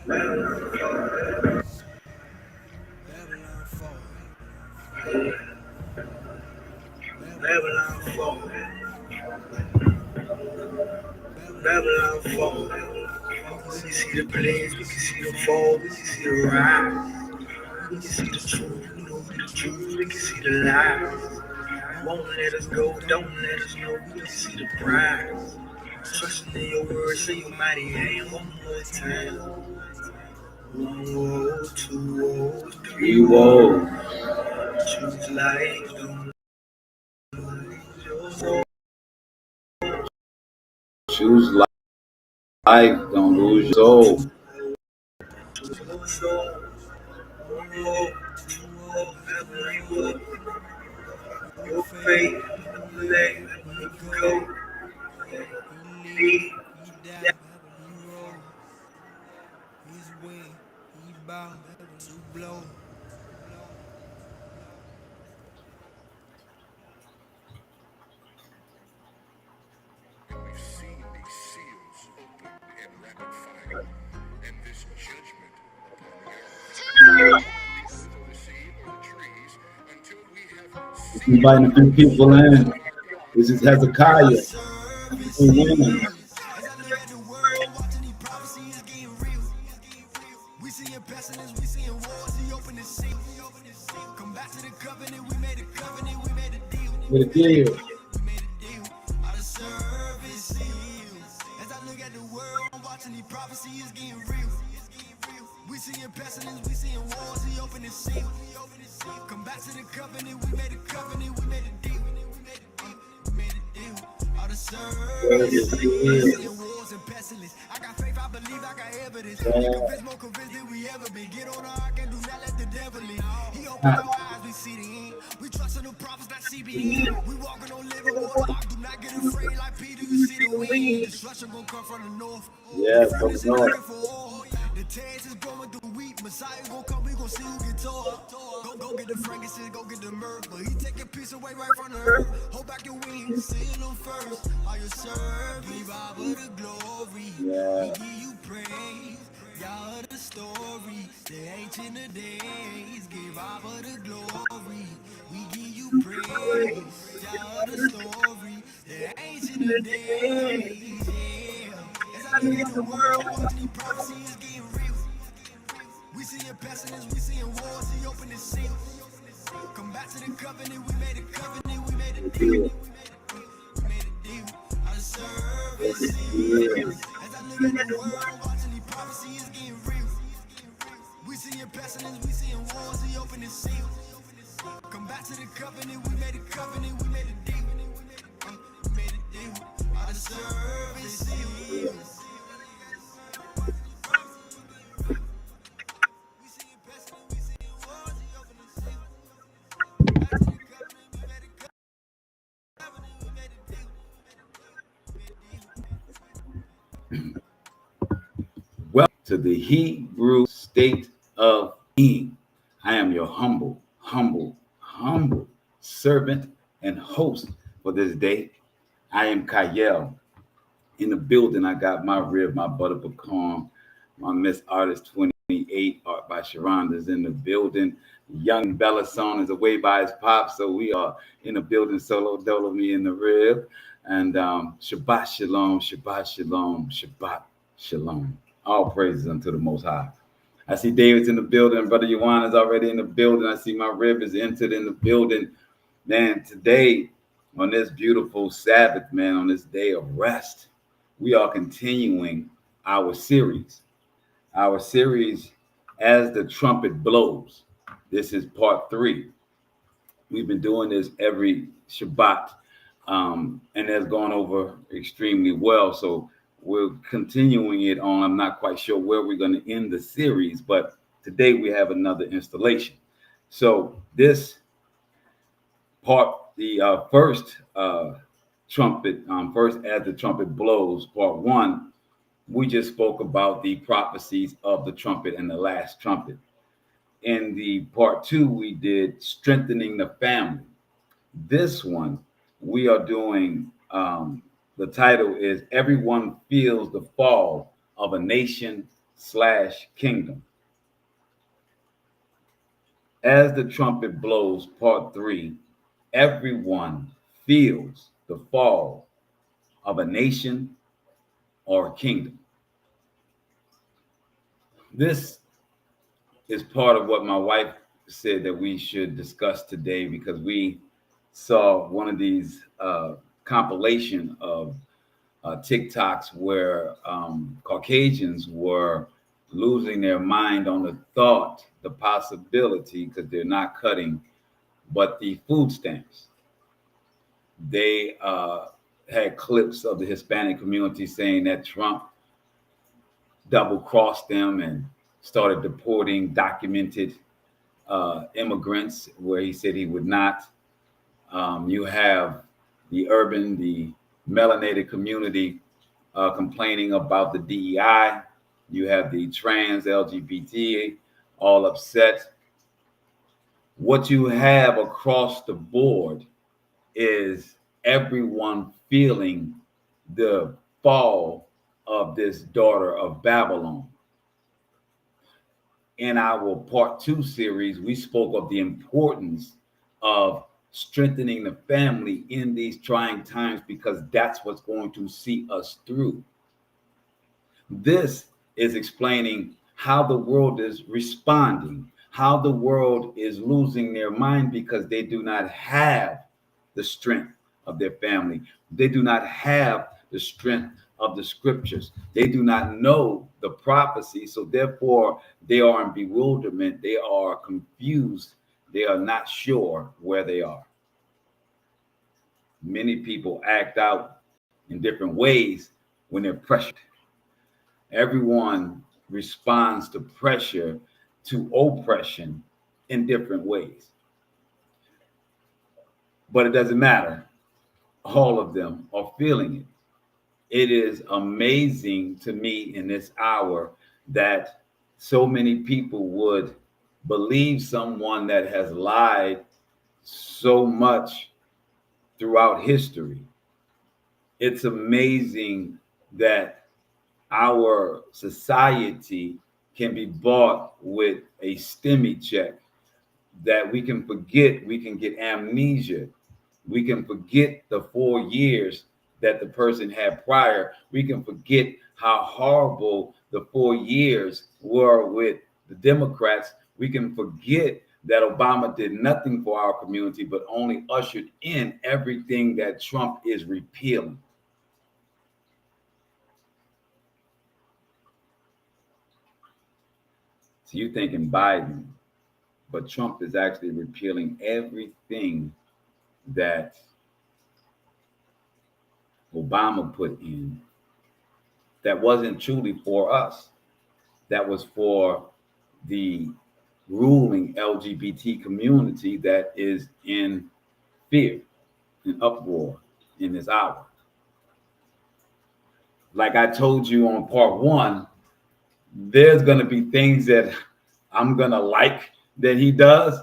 Babylon fall. Babylon fall. We can see the blaze, we can see the fall, we can see the rise. We can see the truth, we know the truth, we can see the lies. Won't let us go, don't let us know, we can see the prize. Trusting in your word, say your mighty hand one more time. 1 woe, 2 woes, 3 woes. Choose life, don't lose your soul. Choose life, don't lose your soul. Choose your soul. 1 woe, 2 woes, never you up. Your faith, don't let you go. He died, he rose. His way, he bowed to blow. We've seen these seals open in rapid fire, and this judgment upon the earth. The sea or the trees until we have Inviting a few people in. This is Hezekiah. Amen. As I look at the world, watching these prophecies getting real. We seeing pestilence, we seeing wars, he opened the seal. Come back to the covenant, we made a covenant, we made a deal. With a deal. We made a deal out of service seals. As I look at the world, watching these prophecies getting real. We seeing pestilence, we seeing wars, he opened the seal. Come back to the covenant, we made a covenant, we made a deal. We made a deal out of service seals. Wars and pestilence. I got faith, I believe, I got evidence. Convinced, more convinced than we ever been. Get on our ark and do not let the devil in. He opened our eyes, we see the end. We trust in the prophets that CBN. We walking on living water. Do not get afraid like Peter, you see the wind. Destruction gonna come from the north. Yes, The from furnace the is north. looking for oil. The tares is growing through wheat. Messiah gonna come, we gonna see who get tore. Go get the frankincense, go get the myrrh. But he take a piece away right from the earth. Hold back your wings, seal them first. Are you serving? Give out the glory. Yeah. We give you praise. Y'all the story. The ancient of days. Give out the glory. We give you praise. Y'all the story. The ancient of days. Yeah. As I look at the world, watching these prophecies getting real. We seeing pestilence, we seeing wars, he opened the seal. Come back to the covenant, we made a covenant, we made a deal. We made a deal out of service seals. As I look at the world, watching these prophecies getting real. We seeing pestilence, we seeing wars, he opened the seal. Come back to the covenant, we made a covenant, we made a deal. We made a deal out of service seals. Welcome to the Hebrew state of being. I am your humble servant and host for this day. I am Kayel. In the building, I got my rib, my butter pecan, my Miss Artist 28, Art by Sharonda is in the building. Young Bella Song is away by his pop, so we are in the building solo dolo me in the rib. And Shabbat Shalom, Shabbat Shalom, Shabbat Shalom. All praises unto the Most High. I see David's in the building. Brother Yuan is already in the building. I see my rib is entered in the building. Man, today, on this beautiful Sabbath, man, on this day of rest, we are continuing our series. Our series, As the Trumpet Blows. This is part 3. We've been doing this every Shabbat, and it's gone over extremely well. So we're continuing it on. I'm not quite sure where we're going to end the series, but today we have another installation. So this part, the first trumpet, first as the trumpet blows, part 1, we just spoke about the prophecies of the trumpet and the last trumpet. In the part 2, we did strengthening the family. This one, we are doing, the title is Everyone Feels the Fall of a Nation kingdom. As the trumpet blows, part 3, everyone feels the fall of a nation or a kingdom. This is part of what my wife said that we should discuss today, because we saw one of these compilation of TikToks where Caucasians were losing their mind on the thought, the possibility, because they're not cutting, but the food stamps. They had clips of the Hispanic community saying that Trump double-crossed them and started deporting documented immigrants where he said he would not. You have the melanated community complaining about the DEI. You have the trans LGBT all upset. What you have across the board is everyone feeling the fall of this daughter of Babylon. In our part 2 series, we spoke of the importance of strengthening the family in these trying times, because that's what's going to see us through. This is explaining how the world is responding, how the world is losing their mind because they do not have the strength of their family. They do not have the strength of the scriptures. They do not know the prophecy. So therefore, they are in bewilderment. They are confused. They are not sure where they are. Many people act out in different ways when they're pressured. Everyone responds to pressure, to oppression in different ways. But it doesn't matter. All of them are feeling it. It is amazing to me in this hour that so many people would believe someone that has lied so much throughout history. It's amazing that our society can be bought with a STEMI check, that we can forget, we can get amnesia. We can forget the 4 years that the person had prior. We can forget how horrible the 4 years were with the Democrats. We can forget that Obama did nothing for our community, but only ushered in everything that Trump is repealing. So you're thinking Biden, but Trump is actually repealing everything that Obama put in that wasn't truly for us. That was for the ruling LGBT community that is in fear and uproar in this hour. Like I told you on part 1, there's going to be things that I'm going to like that he does,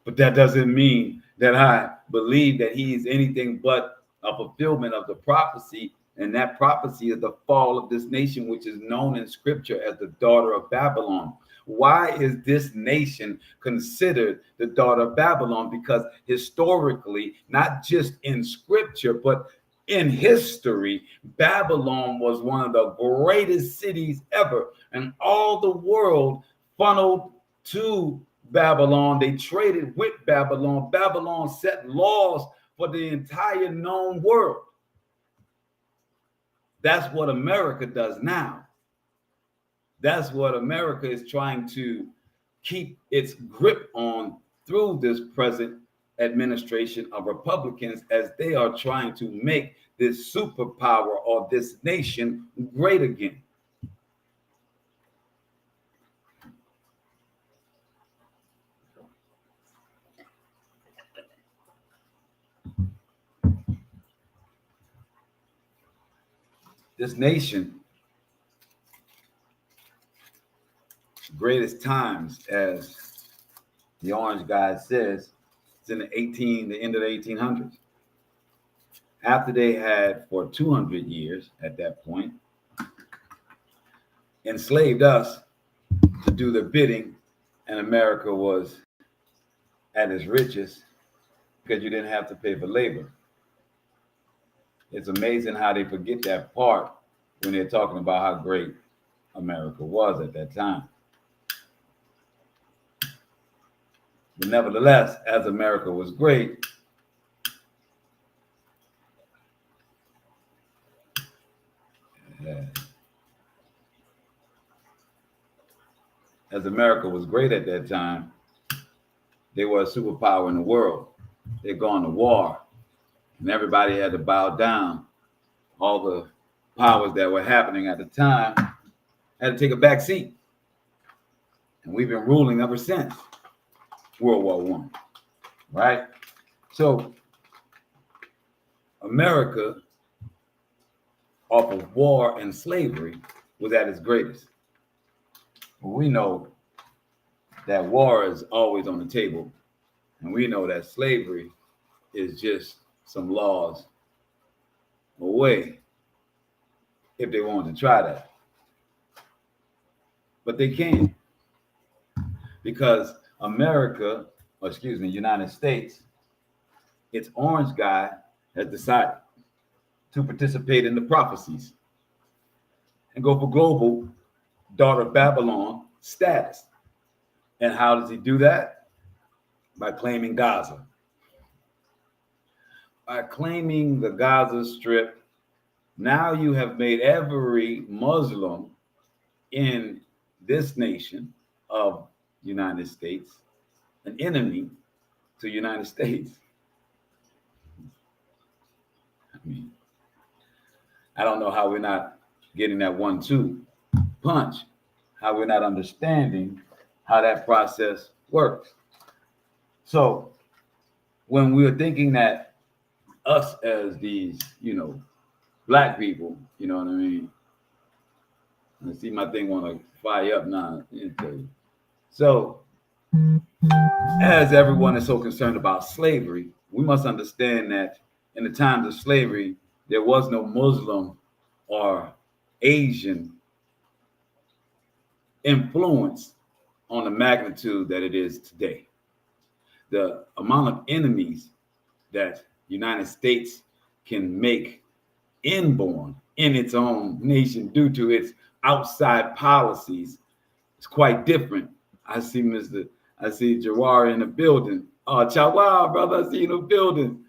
but that doesn't mean that I believe that he is anything but a fulfillment of the prophecy. And that prophecy is the fall of this nation, which is known in scripture as the daughter of Babylon. Why is this nation considered the daughter of Babylon? Because historically, not just in scripture, but in history, Babylon was one of the greatest cities ever. And all the world funneled to Babylon. They traded with Babylon. Babylon set laws for the entire known world. That's what America does now. That's what America is trying to keep its grip on through this present administration of Republicans, as they are trying to make this superpower or this nation great again. This nation, greatest times, as the orange guy says, it's in the end of the 1800s. After they had for 200 years at that point enslaved us to do their bidding, and America was at its richest because you didn't have to pay for labor. It's amazing how they forget that part when they're talking about how great America was at that time. But nevertheless, as America was great, at that time, they were a superpower in the world. They'd gone to war, and everybody had to bow down. All the powers that were happening at the time had to take a back seat. And we've been ruling ever since World War I, right? So America, off of war and slavery, was at its greatest. We know that war is always on the table, and we know that slavery is just some laws away if they want to try that. But they can't, because United States, its orange guy has decided to participate in the prophecies and go for global daughter of Babylon status. And how does he do that? By claiming Gaza. By claiming the Gaza Strip, now you have made every Muslim in this nation of United States an enemy to United States. I mean, I don't know how we're not getting that 1-2 punch, how we're not understanding how that process works. So when we're thinking that us as these, black people, you know what I mean? I see my thing want to fire up now. So as everyone is so concerned about slavery, we must understand that in the times of slavery, there was no Muslim or Asian influence on the magnitude that it is today. The amount of enemies that United States can make inborn in its own nation due to its outside policies is quite different. I see Jawar in the building. Oh, Chawa, brother, I see you in the building.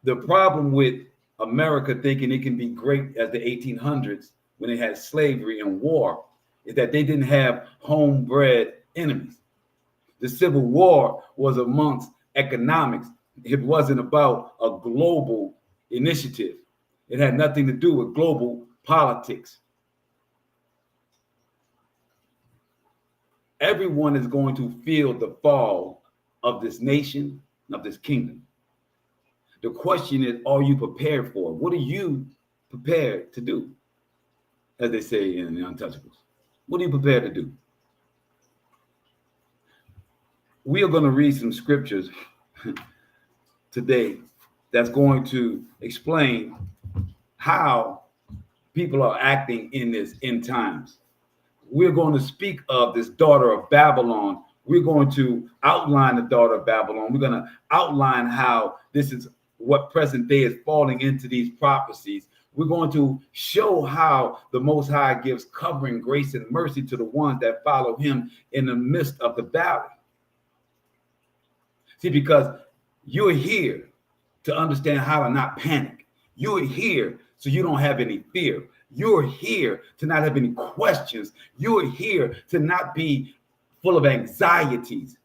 The problem with America thinking it can be great as the 1800s when it had slavery and war is that they didn't have homebred enemies. The Civil War was amongst economics. It wasn't about a global initiative. It had nothing to do with global politics. Everyone is going to feel the fall of this nation, of this kingdom. The question is, are you prepared for it? What are you prepared to do? As they say in the Untouchables. What are you prepared to do? We are going to read some scriptures today that's going to explain how people are acting in this end times. We're going to speak of this daughter of Babylon. We're going to outline the daughter of Babylon. We're going to outline how this is what present day is falling into these prophecies. We're going to show how the Most High gives covering, grace, and mercy to the ones that follow him in the midst of the valley. See, because you're here to understand how to not panic. You're here so you don't have any fear. You're here to not have any questions. You're here to not be full of anxieties.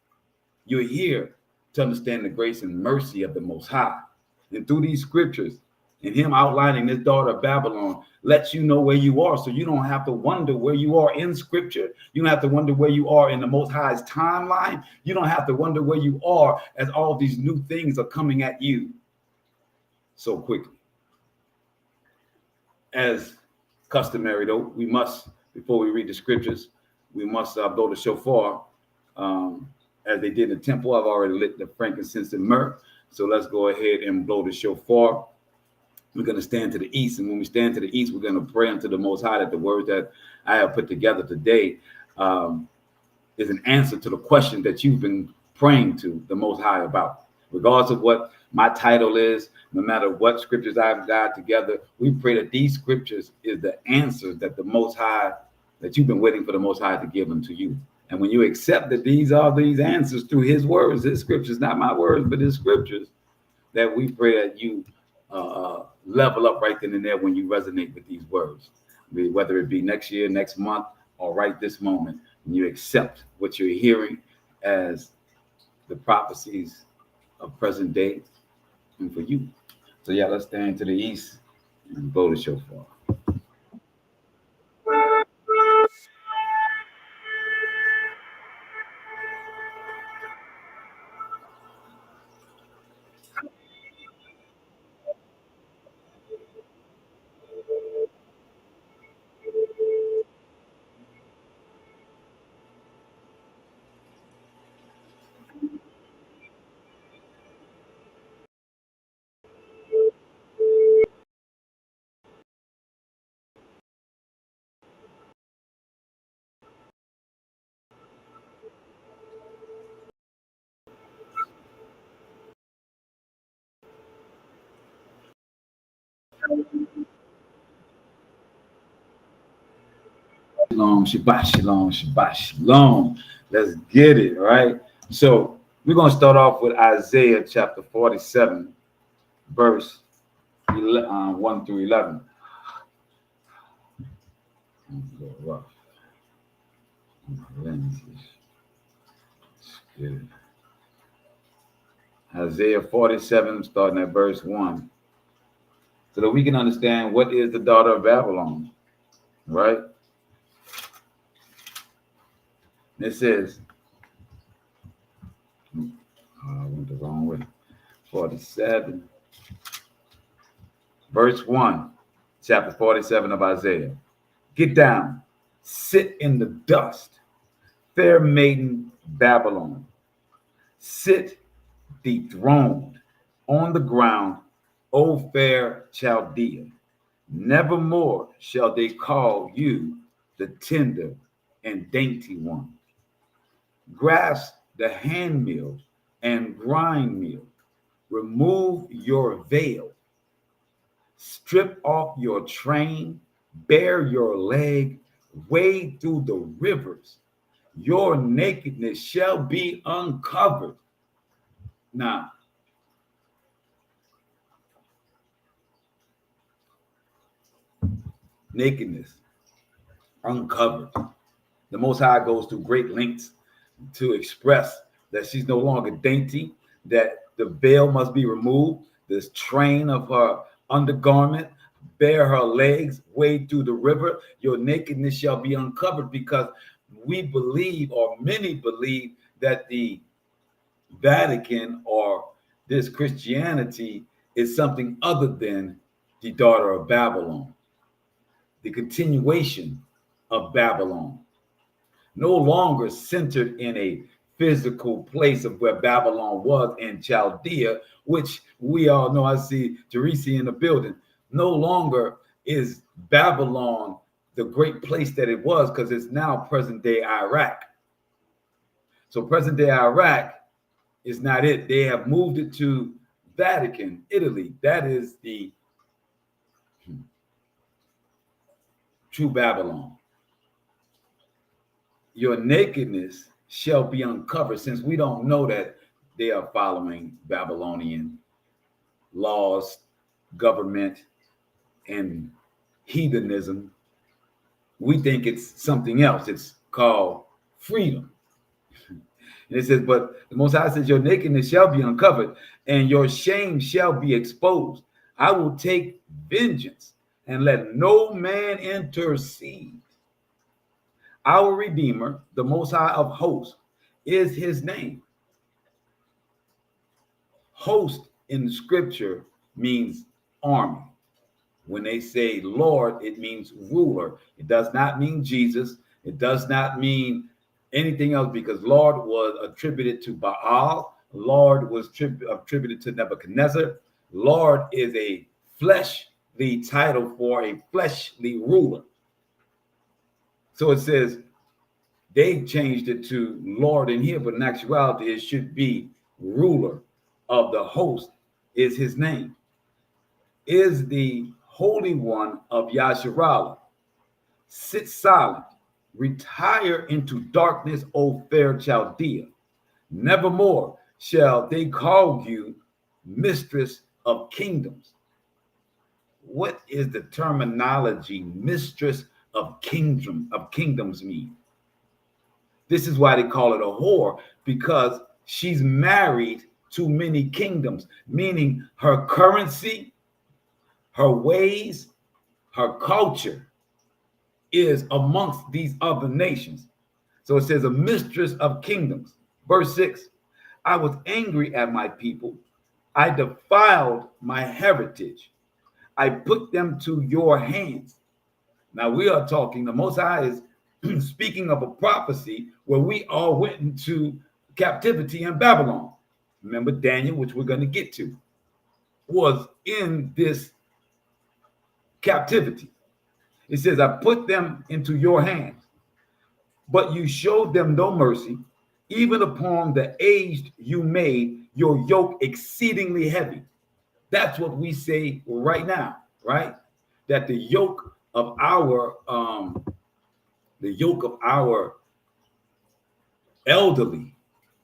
You're here to understand the grace and mercy of the Most High. And through these scriptures and him outlining this daughter of Babylon lets you know where you are, so you don't have to wonder where you are in scripture. You don't have to wonder where you are in the Most High's timeline. You don't have to wonder where you are as all these new things are coming at you so quickly. As customary, though, we must, before we read the scriptures, we must blow the shofar as they did in the temple. I've already lit the frankincense and myrrh, so let's go ahead and blow the shofar we're going to stand to the east. And when we stand to the east, we're going to pray unto the Most High that the word that I have put together today is an answer to the question that you've been praying to the Most High about. Regardless of what my title is, no matter what scriptures I've got together, we pray that these scriptures is the answers that the Most High, that you've been waiting for the Most High to give them to you. And when you accept that these are these answers through his words, his scriptures, not my words, but his scriptures, that we pray that you level up right then and there when you resonate with these words, whether it be next year, next month, or right this moment, and you accept what you're hearing as the prophecies of present day and for you. So yeah, let's stand to the east and blow the shofar. Shalom, Shabbat Shalom, Shabbat Shalom. Let's get it, right? So we're going to start off with Isaiah chapter 47, verse 1 through 11. Rough. Isaiah 47, starting at verse 1, so that we can understand what is the daughter of Babylon, right? It says, I went the wrong way. 47, verse 1, chapter 47 of Isaiah. Get down, sit in the dust, fair maiden Babylon. Sit dethroned on the ground, O fair Chaldea. Nevermore shall they call you the tender and dainty one. Grasp the handmill and grind mill. Remove your veil. Strip off your train. Bare your leg. Wade through the rivers. Your nakedness shall be uncovered. Now, nakedness uncovered. The Most High goes to great lengths to express that she's no longer dainty, that the veil must be removed, this train of her undergarment, bare her legs, wade through the river, your nakedness shall be uncovered, because we believe, or many believe, that the Vatican or this Christianity is something other than the daughter of Babylon, the continuation of Babylon, no longer centered in a physical place of where Babylon was in Chaldea, which we all know. I see Teresi in the building. No longer is Babylon the great place that it was, because it's now present day Iraq. So present day Iraq is not it. They have moved it to Vatican, Italy. That is the true Babylon. Your nakedness shall be uncovered, since we don't know that they are following Babylonian laws, government, and heathenism. We think it's something else. It's called freedom. And it says, but the Most High says, your nakedness shall be uncovered, and your shame shall be exposed. I will take vengeance, and let no man intercede. Our Redeemer, the Most High of hosts, is his name. Host in scripture means army. When they say Lord, it means ruler. It does not mean Jesus. It does not mean anything else, because Lord was attributed to Baal. Lord was attributed to Nebuchadnezzar. Lord is a flesh title for a fleshly ruler. So it says they changed it to Lord in here, but in actuality, it should be ruler of the host is his name. Is the Holy One of Yasharallah. Sit silent, retire into darkness, O fair Chaldea. Nevermore shall they call you mistress of kingdoms. What is the terminology mistress of kingdoms mean? This is why they call it a whore, because she's married to many kingdoms, meaning her currency, her ways, her culture is amongst these other nations. So it says a mistress of kingdoms. Verse 6, I was angry at my people. I defiled my heritage. I put them to your hands. Now we are talking, the Most High is speaking of a prophecy where we all went into captivity in Babylon. Remember Daniel, which we're going to get to, was in this captivity. It says, I put them into your hands, but you showed them no mercy. Even upon the aged you made your yoke exceedingly heavy. That's what we say right now, right? That the yoke of our elderly,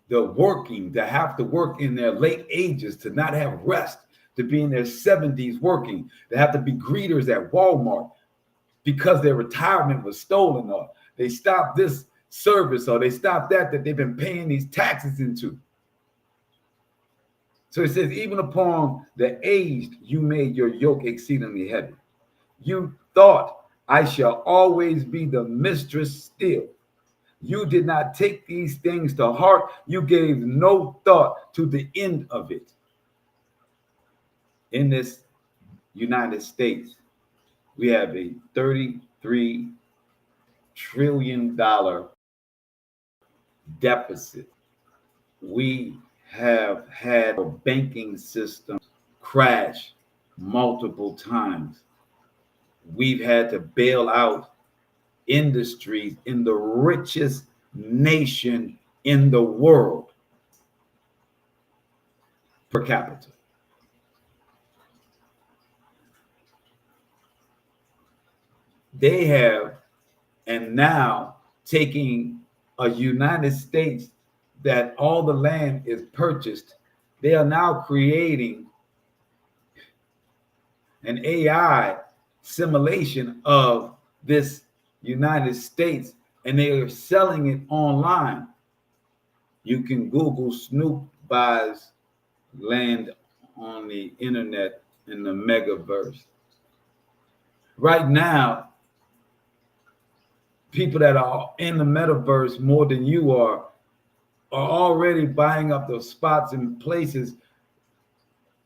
the working, to have to work in their late ages, to not have rest, to be in their 70s working, to have to be greeters at Walmart because their retirement was stolen, or they stopped this service, or they stopped that they've been paying these taxes into. So it says, even upon the aged, you made your yoke exceedingly heavy. You thought, I shall always be the mistress still. You did not take these things to heart. You gave no thought to the end of it. In this United States, we have a $33 trillion deficit. We have had a banking system crash multiple times. We've had to bail out industries in the richest nation in the world per capita. They have, and now taking a United States that all the land is purchased, they are now creating an AI simulation of this United States, and they are selling it online. You can Google Snoop buys land on the internet in the megaverse. Right now, people that are in the metaverse more than you are already buying up those spots in places.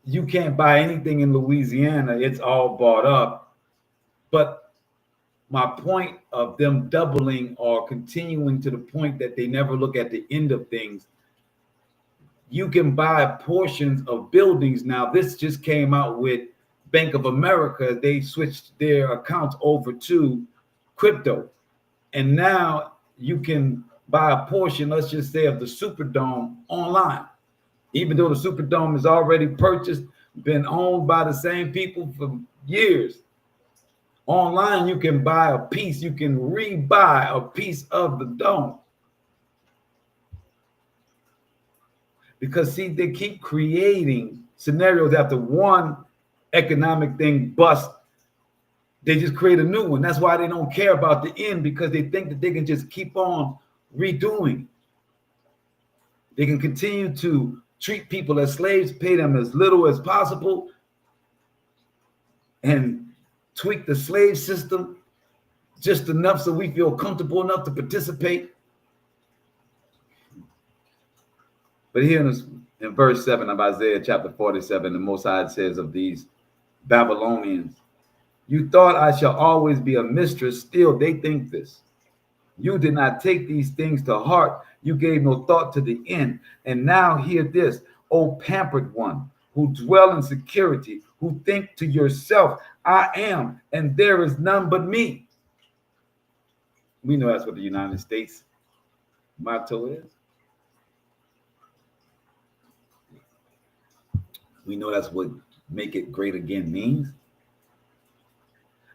You can't buy anything in Louisiana. It's all bought up. But my point of them doubling or continuing to the point that they never look at the end of things, you can buy portions of buildings. Now, this just came out with Bank of America. They switched their accounts over to crypto. And now you can buy a portion, let's just say, of the Superdome online. Even though the Superdome is already purchased, been owned by the same people for years. Online, you can buy a piece, you can rebuy a piece of the dome. Because, see, they keep creating scenarios after one economic thing busts. They just create a new one. That's why they don't care about the end, because they think that they can just keep on redoing. They can continue to treat people as slaves, pay them as little as possible, and tweak the slave system just enough so we feel comfortable enough to participate. But here in verse 7 of Isaiah chapter 47, the Most High says of these Babylonians, you thought I shall always be a mistress. Still, they think this. You did not take these things to heart. You gave no thought to the end. And now hear this, O pampered one, who dwell in security, who think to yourself, I am, and there is none but me. We know that's what the United States motto is. We know that's what make it great again means.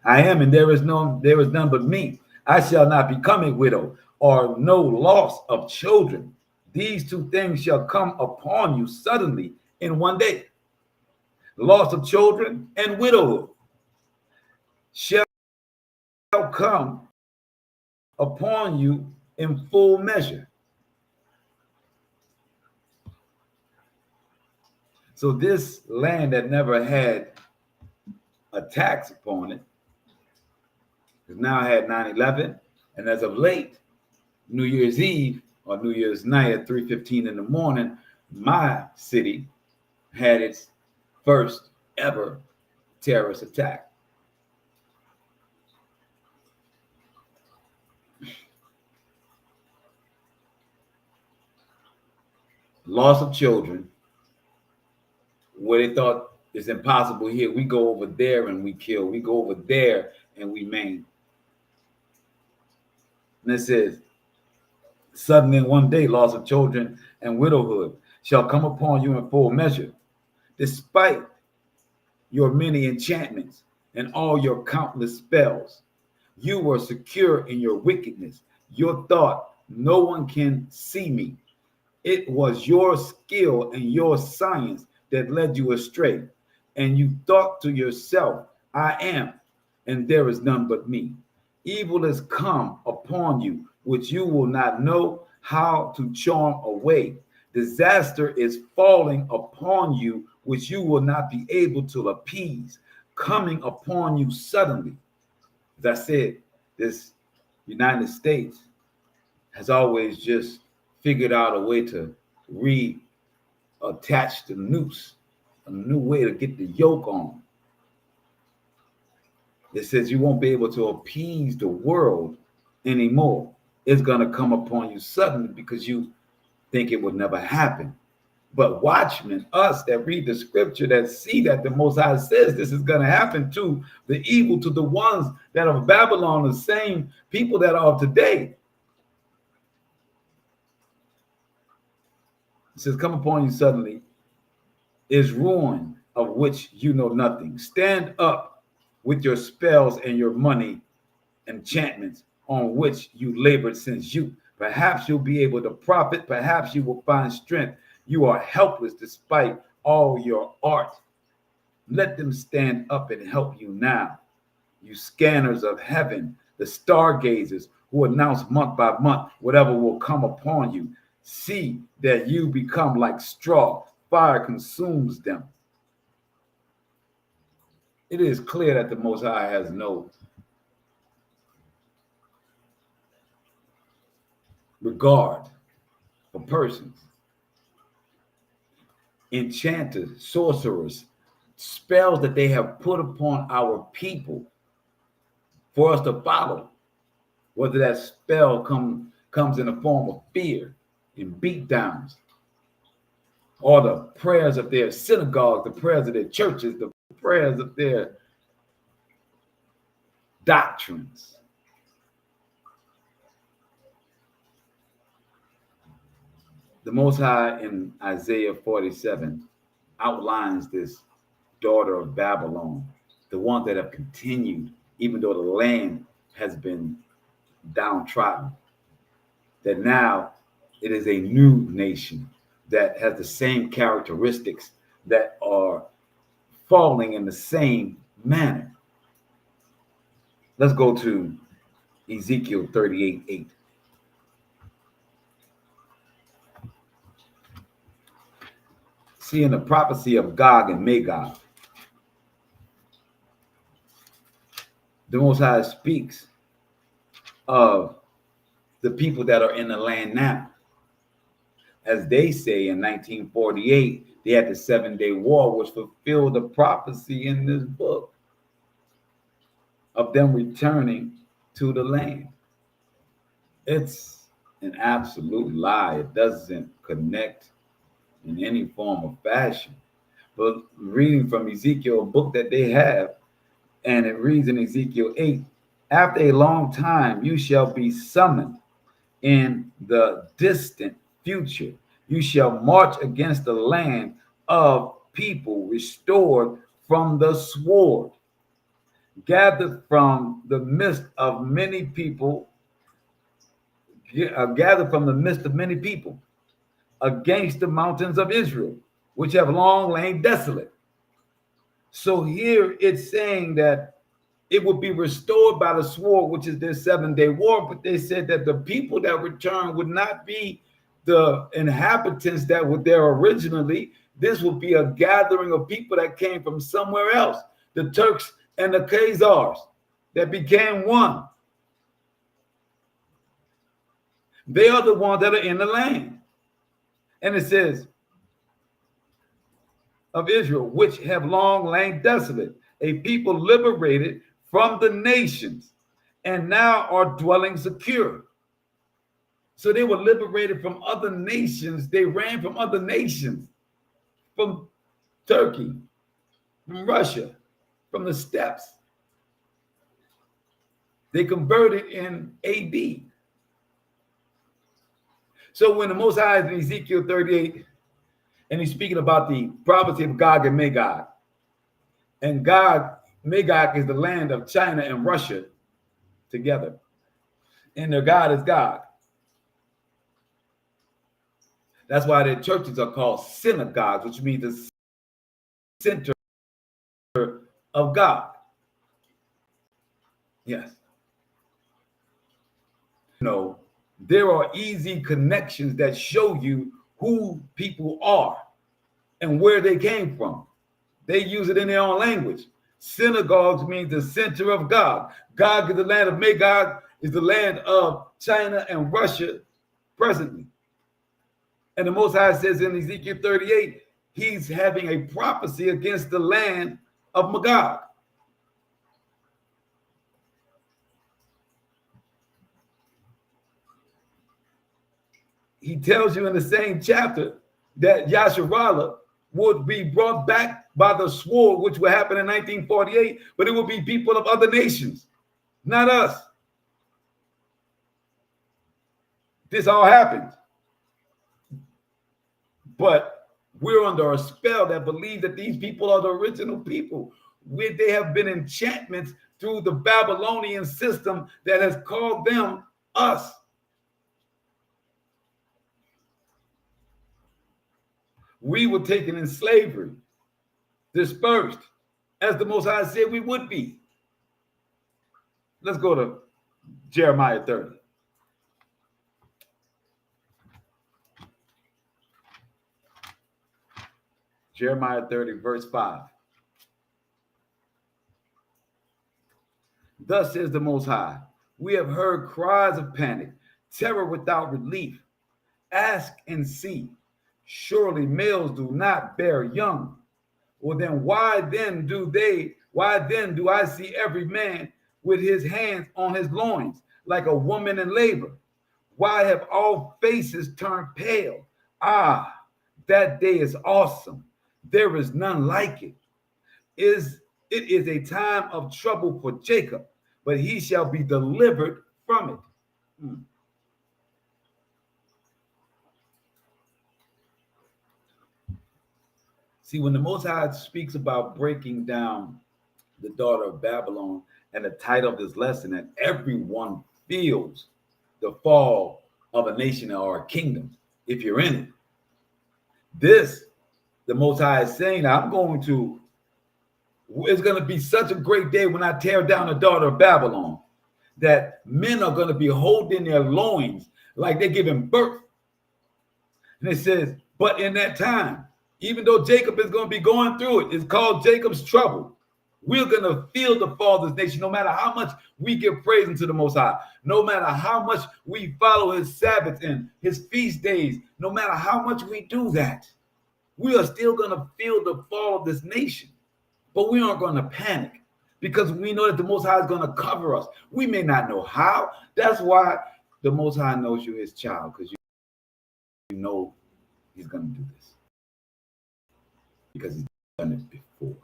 I am, and there is none but me. I shall not become a widow, or no loss of children. These two things shall come upon you suddenly in one day. Loss of children and widowhood shall come upon you in full measure. So this land that never had a tax upon it has now had 9/11, and as of late, New Year's Eve or New Year's night at 3:15 in the morning, my city had its first ever terrorist attack. Loss of children, where they thought it's impossible here. We go over there and we kill. We go over there and we maim. And it says, suddenly in one day, loss of children and widowhood shall come upon you in full measure. Despite your many enchantments and all your countless spells, you were secure in your wickedness. Your thought, no one can see me. It was your skill and your science that led you astray. And you thought to yourself, I am, and there is none but me. Evil has come upon you, which you will not know how to charm away. Disaster is falling upon you, which you will not be able to appease, coming upon you suddenly. As I said, this United States has always just figured out a way to reattach the noose, a new way to get the yoke on. It says you won't be able to appease the world anymore. It's going to come upon you suddenly because you think it would never happen. But watchmen, us that read the scripture, that see that the Most High says this is going to happen to the evil, to the ones that are of Babylon, the same people that are of today. It says, come upon you suddenly, is ruin of which you know nothing. Stand up with your spells and your money enchantments on which you labored since youth. Perhaps you'll be able to profit. Perhaps you will find strength. You are helpless despite all your art. Let them stand up and help you now. You scanners of heaven, the stargazers who announce month by month whatever will come upon you. See that you become like straw. Fire consumes them. It is clear that the Most High has no regard for persons. Enchanters, sorcerers, spells that they have put upon our people for us to follow, whether that spell comes in the form of fear and beatdowns, or the prayers of their synagogues, the prayers of their churches, the prayers of their doctrines. The Most High in Isaiah 47 outlines this daughter of Babylon, the ones that have continued, even though the land has been downtrodden, that now it is a new nation that has the same characteristics that are falling in the same manner. Let's go to Ezekiel 38:8. Seeing the prophecy of Gog and Magog, the Most High speaks of the people that are in the land now. As they say in 1948, they had the 7-day war, which fulfilled the prophecy in this book of them returning to the land. It's an absolute lie. It doesn't connect in any form or fashion. but reading from Ezekiel, a book that they have, and it reads in Ezekiel 8, after a long time you shall be summoned in the distant future. You shall march against the land of people restored from the sword, gathered from the midst of many people, gathered from the midst of many people against the mountains of Israel, which have long lain desolate. So here it's saying that it would be restored by the sword, which is their 7-day war. But they said that the people that return would not be the inhabitants that were there originally. This would be a gathering of people that came from somewhere else, the Turks and the Khazars that became one. They are the ones that are in the land. And it says, of Israel, which have long lain desolate, a people liberated from the nations and now are dwelling secure. So they were liberated from other nations. They ran from other nations, from Turkey, from Russia, from the steppes. They converted in AD. So when the Most High is in Ezekiel 38, and he's speaking about the prophecy of Gog and Magog, and Magog is the land of China and Russia together, and their God is God. That's why their churches are called synagogues, which means the center of God. Yes. No, there are easy connections that show you who people are and where they came from. They use it in their own language. Synagogues means the center of God. Gog is the land of Magog, is the land of China and Russia presently. And the Most High says in Ezekiel 38, he's having a prophecy against the land of Magog. He tells you in the same chapter that Yasharallah would be brought back by the sword, which will happen in 1948, but it will be people of other nations, not us. This all happened. But we're under a spell that believes that these people are the original people. They have been enchantments through the Babylonian system that has called them us. We were taken in slavery, dispersed, as the Most High said we would be. Let's go to Jeremiah 30. Jeremiah 30, verse 5. Thus says the Most High, we have heard cries of panic, terror without relief. Ask and see. Surely males do not bear young. Well, then why then do I see every man with his hands on his loins, like a woman in labor? Why have all faces turned pale? Ah, that day is awesome. There is none like it. It is a time of trouble for Jacob, but he shall be delivered from it. See, when the Most High speaks about breaking down the daughter of Babylon, and the title of this lesson, that everyone feels the fall of a nation or a kingdom, if you're in it. This, the Most High is saying, it's going to be such a great day when I tear down the daughter of Babylon, that men are going to be holding their loins like they're giving birth. And it says, but in that time, even though Jacob is going to be going through it, it's called Jacob's trouble. We're going to feel the fall of this nation, no matter how much we give praise unto the Most High, no matter how much we follow his Sabbaths and his feast days, no matter how much we do that, we are still going to feel the fall of this nation. But we aren't going to panic, because we know that the Most High is going to cover us. We may not know how. That's why the Most High knows you're his child, because you know he's going to do this, because he's done it before.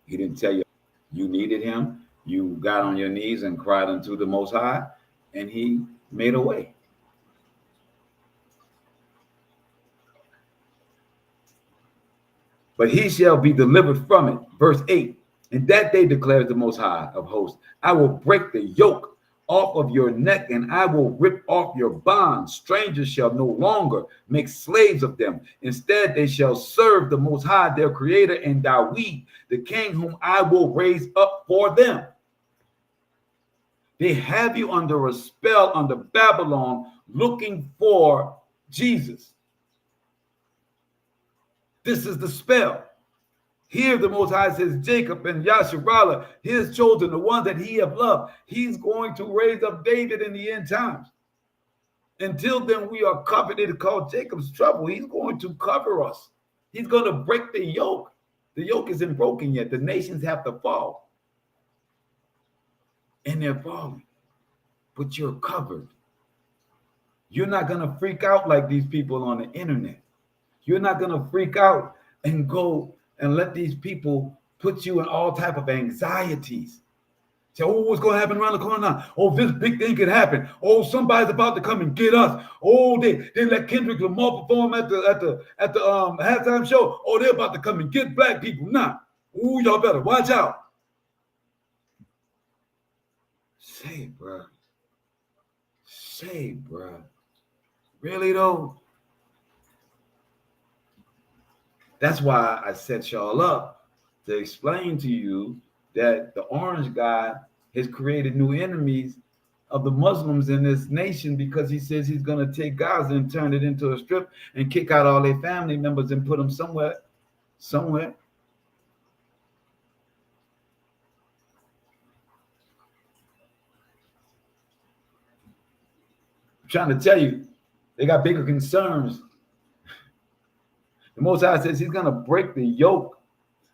He didn't tell you you needed him. You got on your knees and cried unto the Most High, and he made a way. But he shall be delivered from it. Verse 8. In that day declares the Most High of hosts, I will break the yoke off of your neck, and I will rip off your bonds. Strangers shall no longer make slaves of them. Instead, they shall serve the Most High, their creator, and Dawid, the king whom I will raise up for them. They have you under a spell under Babylon, looking for Jesus. This is the spell. Here the Most High says, Jacob and Yasharallah, his children, the ones that he have loved, he's going to raise up David in the end times. Until then, we are covered. It is called Jacob's trouble. He's going to cover us. He's going to break the yoke. The yoke isn't broken yet. The nations have to fall. And they're falling. But you're covered. You're not going to freak out like these people on the internet. You're not going to freak out and go and let these people put you in all type of anxieties. Say, oh, what's going to happen around the corner now? Oh, this big thing could happen. Oh, somebody's about to come and get us. Oh, they let Kendrick Lamar perform at the halftime show. Oh, they're about to come and get black people now. Oh, y'all better watch out. Say, bro. Say, bro. Really though? That's why I set y'all up to explain to you that the orange guy has created new enemies of the Muslims in this nation, because he says he's going to take Gaza and turn it into a strip and kick out all their family members and put them somewhere. I'm trying to tell you, they got bigger concerns. The Most High says he's going to break the yoke.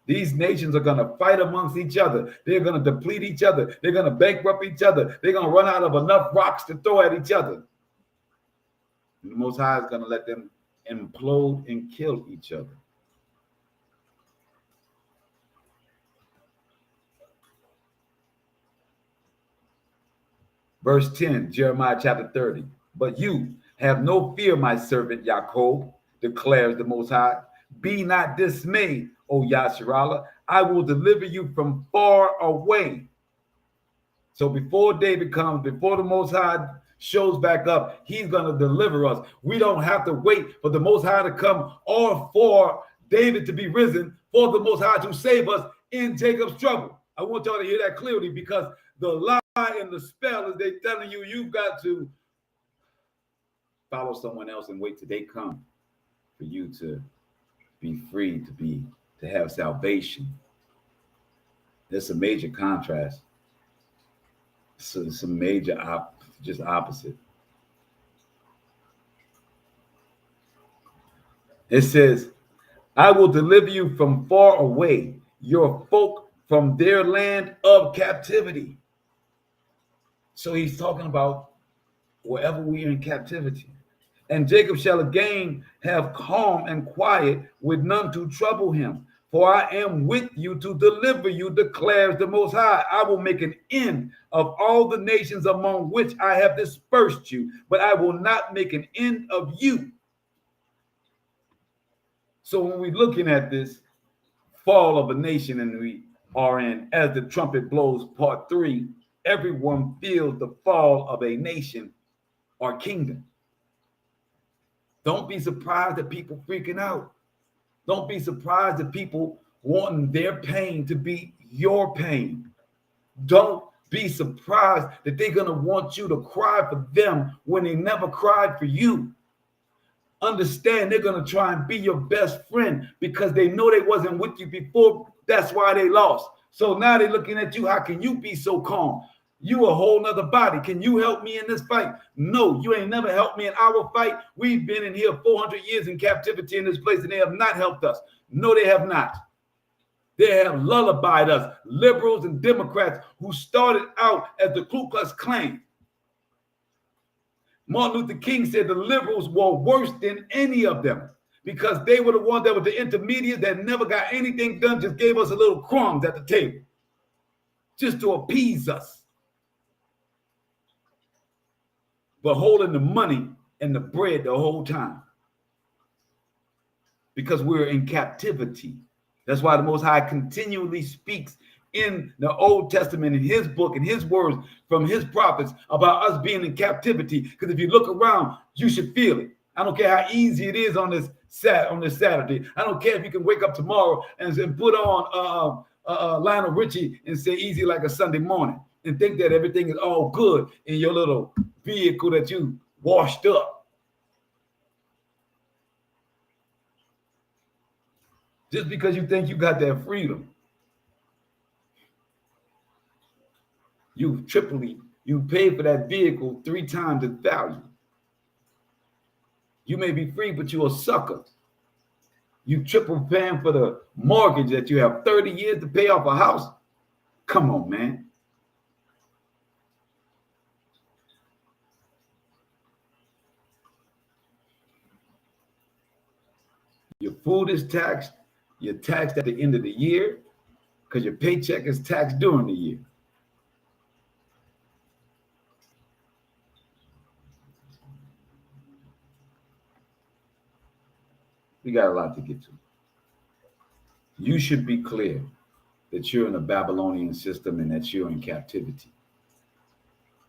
These nations are going to fight amongst each other. They're going to deplete each other. They're going to bankrupt each other. They're going to run out of enough rocks to throw at each other. And the Most High is going to let them implode and kill each other. Verse 10, Jeremiah chapter 30. But you have no fear, my servant Jacob, declares the Most High. Be not dismayed, O Yasharallah. I will deliver you from far away. So before David comes, before the Most High shows back up, he's going to deliver us. We don't have to wait for the Most High to come or for David to be risen, for the Most High to save us in Jacob's trouble. I want y'all to hear that clearly, because the lie and the spell is they telling you you've got to follow someone else and wait till they come for you to be free, to have salvation. There's a major contrast. So some major just opposite. It says, I will deliver you from far away, your folk from their land of captivity. So he's talking about wherever we are in captivity. And Jacob shall again have calm and quiet, with none to trouble him. For I am with you to deliver you, declares the Most High. I will make an end of all the nations among which I have dispersed you, but I will not make an end of you. So when we're looking at this fall of a nation, and we are in As the Trumpet Blows Part 3, everyone feels the fall of a nation or kingdom. Don't be surprised at people freaking out. Don't be surprised at people wanting their pain to be your pain. Don't be surprised that they're going to want you to cry for them when they never cried for you. Understand, they're going to try and be your best friend because they know they wasn't with you before. That's why they lost. So now they're looking at you. How can you be so calm? You a whole nother body. Can you help me in this fight? No, you ain't never helped me in our fight. We've been in here 400 years in captivity in this place, and they have not helped us. No, they have not. They have lullabied us, liberals and Democrats who started out as the Ku Klux Klan. Martin Luther King said the liberals were worse than any of them because they were the ones that were the intermediate that never got anything done, just gave us a little crumbs at the table just to appease us, but holding the money and the bread the whole time because we're in captivity. That's why the Most High continually speaks in the Old Testament, in his book, in his words from his prophets about us being in captivity. Because if you look around, you should feel it. I don't care how easy it is on this Saturday. I don't care if you can wake up tomorrow and put on Lionel Richie and say easy like a Sunday morning and think that everything is all good in your little vehicle that you washed up. Just because you think you got that freedom. You paid for that vehicle 3 times its value. You may be free, but you're a sucker. You triple paying for the mortgage that you have 30 years to pay off a house. Come on, man. Your food is taxed. You're taxed at the end of the year because your paycheck is taxed during the year. We got a lot to get to. You should be clear that you're in a Babylonian system and that you're in captivity.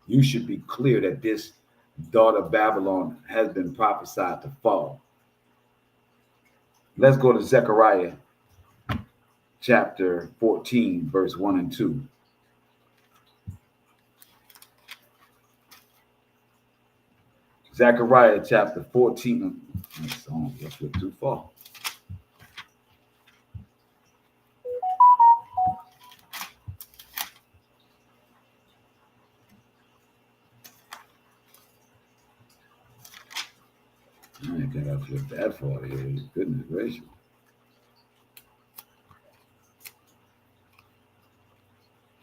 You should be clear that this daughter of Babylon has been prophesied to fall. Let's go to Zechariah chapter 14, verse 1 and 2. Zechariah chapter 14. Let's flip too far. I ain't think I flipped that far here. Goodness gracious.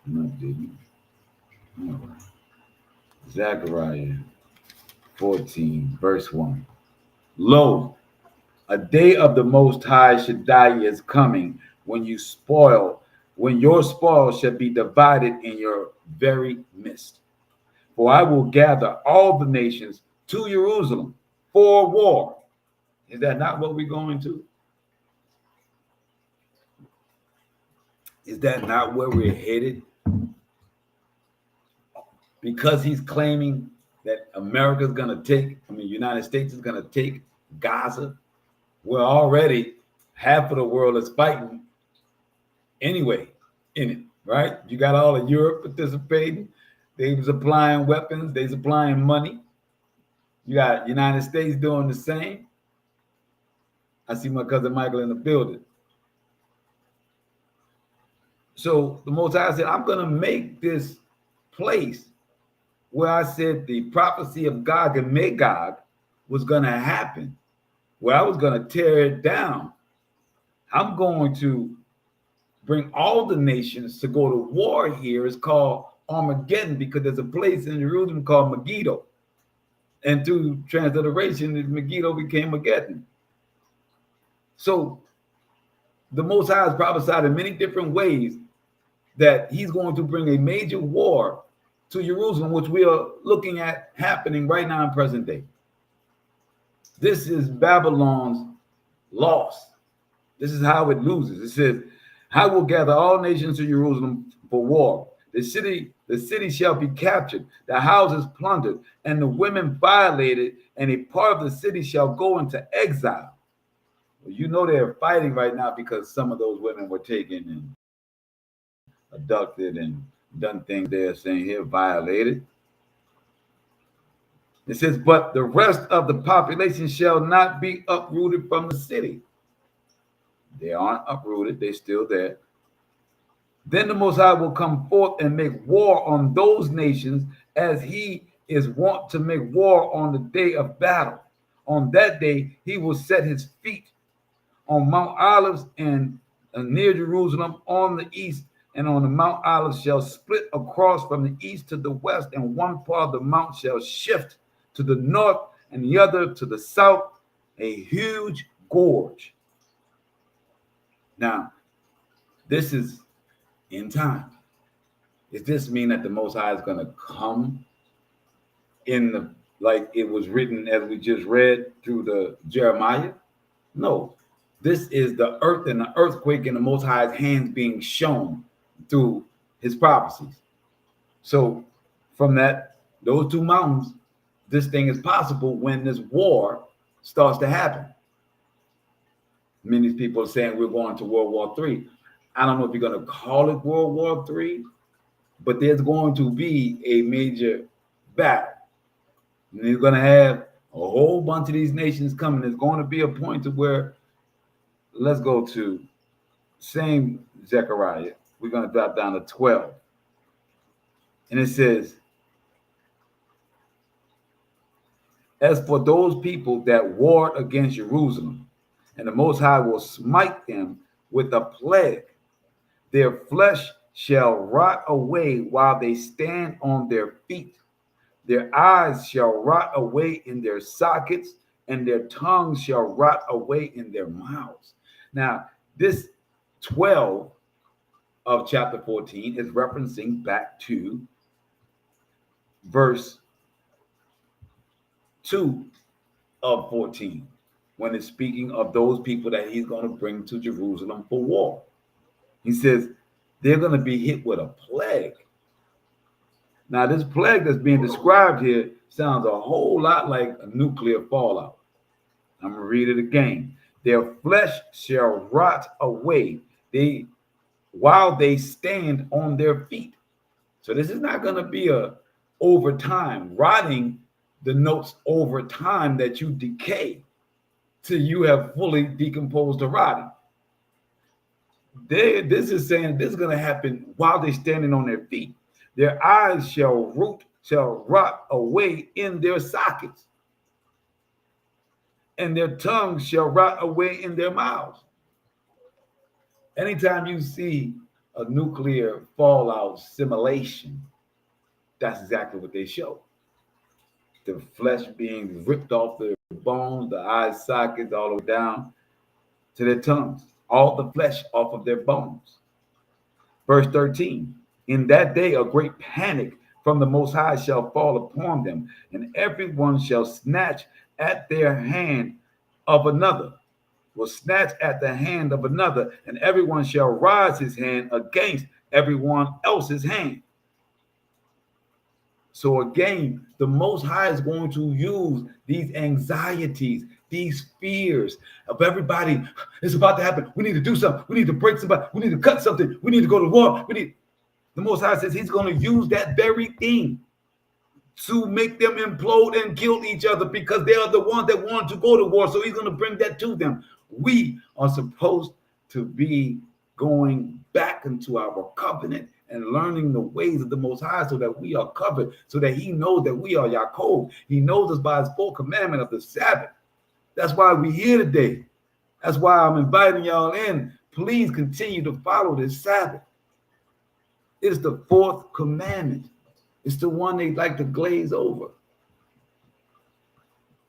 No, didn't. All right. Zechariah 14, verse 1. Lo, a day of the Most High Shaddai is coming when your spoil shall be divided in your very midst. For I will gather all the nations to Jerusalem for war. Is that not what we're going to? Is that not where we're headed? Because he's claiming that America's going to take, United States is going to take Gaza. Well, already half of the world is fighting anyway in it, right? You got all of Europe participating. They supplying weapons. They supplying money. You got United States doing the same. I see my cousin Michael in the building. So the Most High said, I'm going to make this place where I said the prophecy of Gog and Magog was going to happen, where I was going to tear it down. I'm going to bring all the nations to go to war here. It's called Armageddon because there's a place in Jerusalem called Megiddo. And through transliteration, Megiddo became Mageddon. So the Most High has prophesied in many different ways that he's going to bring a major war to Jerusalem, which we are looking at happening right now in present day. This is Babylon's loss. This is how it loses. It says, I will gather all nations to Jerusalem for war. The city shall be captured, the houses plundered, and the women violated, and a part of the city shall go into exile. Well, you know they're fighting right now because some of those women were taken and abducted and done things they're saying here, violated. It says, but the rest of the population shall not be uprooted from the city. They aren't uprooted, they're still there. Then the Most High will come forth and make war on those nations as he is wont to make war on the day of battle. On that day, he will set his feet on Mount Olives and near Jerusalem on the east, and on the Mount Olives shall split across from the east to the west, and one part of the mount shall shift to the north and the other to the south. A huge scourge. Now, this is in time. Does this mean that the Most High is going to come in the, like it was written as we just read through the Jeremiah? No. This is the earth and the earthquake and the Most High's hands being shown through his prophecies. So from those two mountains, this thing is possible when this war starts to happen. Many people are saying we're going to World War III. I don't know if you're going to call it World War III, but there's going to be a major battle. And you're going to have a whole bunch of these nations coming. There's going to be a point to where, let's go to same Zechariah. We're going to drop down to 12. And it says, as for those people that warred against Jerusalem, and the Most High will smite them with a plague, their flesh shall rot away while they stand on their feet. Their eyes shall rot away in their sockets, and their tongues shall rot away in their mouths. Now, this 12 of chapter 14 is referencing back to verse 2 of 14, when it's speaking of those people that he's going to bring to Jerusalem for war. He says they're going to be hit with a plague. Now, this plague that's being described here sounds a whole lot like a nuclear fallout. I'm going to read it again. Their flesh shall rot away while they stand on their feet. So this is not going to be a over time. Rotting denotes over time that you decay till you have fully decomposed the rotting. This is saying this is going to happen while they're standing on their feet. Their eyes shall rot away in their sockets, and their tongues shall rot away in their mouths. Anytime you see a nuclear fallout simulation, that's exactly what they show. The flesh being ripped off their bones, the eye sockets all the way down to their tongues, all the flesh off of their bones. Verse 13, in that day a great panic from the Most High shall fall upon them, and everyone shall snatch at their hand of another, will snatch at the hand of another, and everyone shall rise his hand against everyone else's hand. So again, the Most High is going to use these anxieties, these fears of everybody. It's about to happen. We need to do something. We need to break somebody. We need to cut something. We need to go to war. The Most High says he's going to use that very thing to make them implode and kill each other, because they are the ones that want to go to war. So he's going to bring that to them. We are supposed to be going back into our covenant and learning the ways of the Most High, so that we are covered, so that he knows that we are Yaakov. He knows us by his full commandment of the Sabbath. That's why we're here today. That's why I'm inviting y'all in. Please continue to follow this Sabbath. It's the fourth commandment. It's the one they like to glaze over,